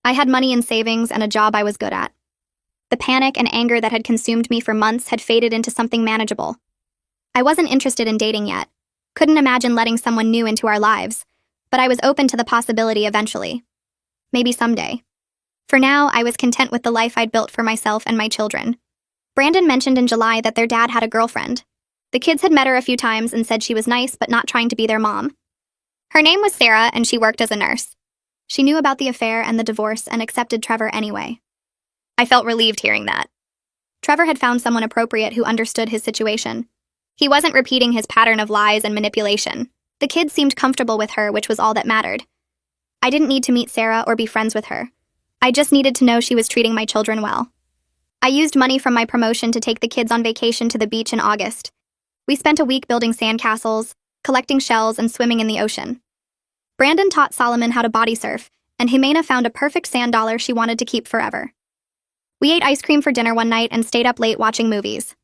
I had money in savings and a job I was good at. The panic and anger that had consumed me for months had faded into something manageable. I wasn't interested in dating yet, couldn't imagine letting someone new into our lives, but I was open to the possibility eventually. Maybe someday. For now, I was content with the life I'd built for myself and my children. Brandon mentioned in July that their dad had a girlfriend. The kids had met her a few times and said she was nice but not trying to be their mom. Her name was Sarah and she worked as a nurse. She knew about the affair and the divorce and accepted Trevor anyway. I felt relieved hearing that. Trevor had found someone appropriate who understood his situation. He wasn't repeating his pattern of lies and manipulation. The kids seemed comfortable with her, which was all that mattered. I didn't need to meet Sarah or be friends with her. I just needed to know she was treating my children well. I used money from my promotion to take the kids on vacation to the beach in August. We spent a week building sandcastles, collecting shells, and swimming in the ocean. Brandon taught Solomon how to body surf, and Jimena found a perfect sand dollar she wanted to keep forever. We ate ice cream for dinner one night and stayed up late watching movies.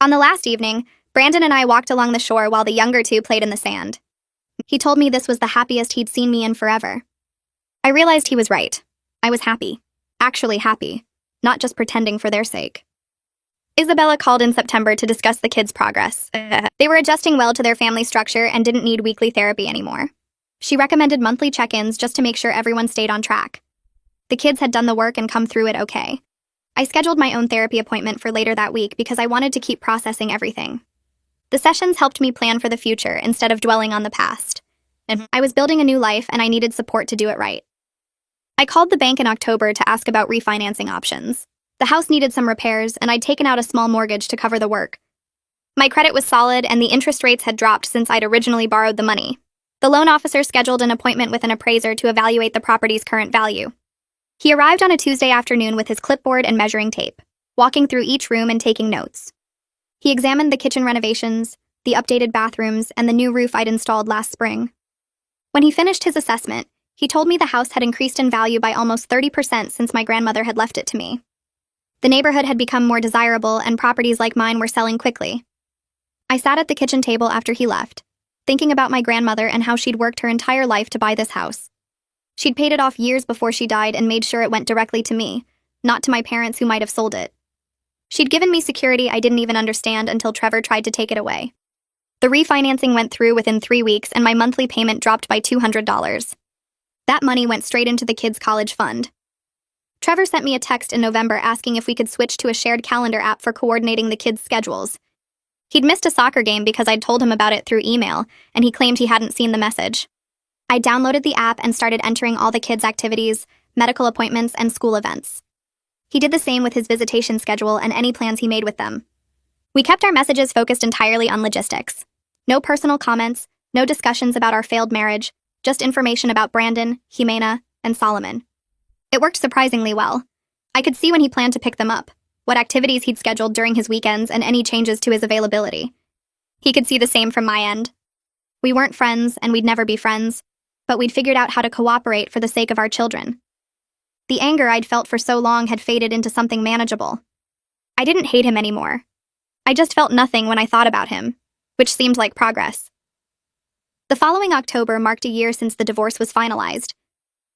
On the last evening, Brandon and I walked along the shore while the younger two played in the sand. He told me this was the happiest he'd seen me in forever. I realized he was right. I was happy. Actually happy. Not just pretending for their sake. Isabella called in September to discuss the kids' progress. They were adjusting well to their family structure and didn't need weekly therapy anymore. She recommended monthly check-ins just to make sure everyone stayed on track. The kids had done the work and come through it okay. I scheduled my own therapy appointment for later that week because I wanted to keep processing everything. The sessions helped me plan for the future instead of dwelling on the past. And I was building a new life and I needed support to do it right. I called the bank in October to ask about refinancing options. The house needed some repairs and I'd taken out a small mortgage to cover the work. My credit was solid and the interest rates had dropped since I'd originally borrowed the money. The loan officer scheduled an appointment with an appraiser to evaluate the property's current value. He arrived on a Tuesday afternoon with his clipboard and measuring tape, walking through each room and taking notes. He examined the kitchen renovations, the updated bathrooms, and the new roof I'd installed last spring. When he finished his assessment, he told me the house had increased in value by almost 30% since my grandmother had left it to me. The neighborhood had become more desirable, and properties like mine were selling quickly. I sat at the kitchen table after he left, thinking about my grandmother and how she'd worked her entire life to buy this house. She'd paid it off years before she died and made sure it went directly to me, not to my parents who might have sold it. She'd given me security I didn't even understand until Trevor tried to take it away. The refinancing went through within 3 weeks, and my monthly payment dropped by $200. That money went straight into the kids' college fund. Trevor sent me a text in November asking if we could switch to a shared calendar app for coordinating the kids' schedules. He'd missed a soccer game because I'd told him about it through email, and he claimed he hadn't seen the message. I downloaded the app and started entering all the kids' activities, medical appointments, and school events. He did the same with his visitation schedule and any plans he made with them. We kept our messages focused entirely on logistics. No personal comments, no discussions about our failed marriage, just information about Brandon, Jimena, and Solomon. It worked surprisingly well. I could see when he planned to pick them up, what activities he'd scheduled during his weekends, and any changes to his availability. He could see the same from my end. We weren't friends, and we'd never be friends, but we'd figured out how to cooperate for the sake of our children. The anger I'd felt for so long had faded into something manageable. I didn't hate him anymore. I just felt nothing when I thought about him, which seemed like progress. The following October marked a year since the divorce was finalized.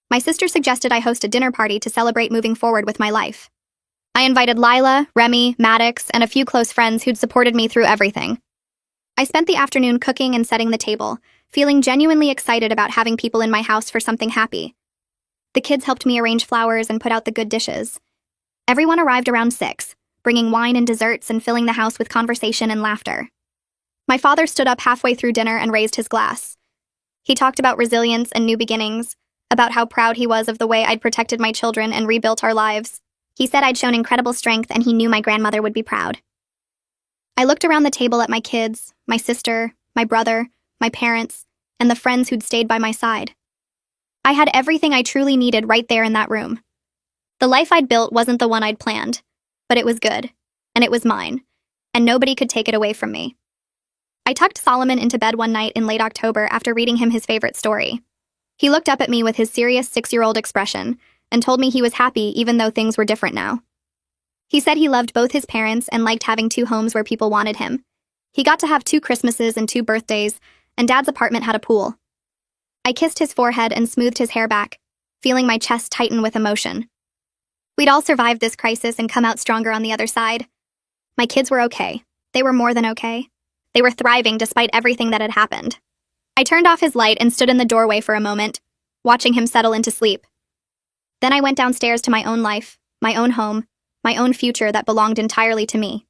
My sister suggested I host a dinner party to celebrate moving forward with my life. I invited Lila, Remy, Maddox, and a few close friends who'd supported me through everything. I spent the afternoon cooking and setting the table, feeling genuinely excited about having people in my house for something happy. The kids helped me arrange flowers and put out the good dishes. Everyone arrived around 6, bringing wine and desserts and filling the house with conversation and laughter. My father stood up halfway through dinner and raised his glass. He talked about resilience and new beginnings, about how proud he was of the way I'd protected my children and rebuilt our lives. He said I'd shown incredible strength, and he knew my grandmother would be proud. I looked around the table at my kids, my sister, my brother, my parents, and the friends who'd stayed by my side. I had everything I truly needed right there in that room. The life I'd built wasn't the one I'd planned, but it was good, and it was mine, and nobody could take it away from me. I tucked Solomon into bed one night in late October after reading him his favorite story. He looked up at me with his serious 6-year-old expression and told me he was happy even though things were different now. He said he loved both his parents and liked having 2 homes where people wanted him. He got to have 2 Christmases and 2 birthdays, and Dad's apartment had a pool. I kissed his forehead and smoothed his hair back, feeling my chest tighten with emotion. We'd all survived this crisis and come out stronger on the other side. My kids were okay. They were more than okay. They were thriving despite everything that had happened. I turned off his light and stood in the doorway for a moment, watching him settle into sleep. Then I went downstairs to my own life, my own home, my own future that belonged entirely to me.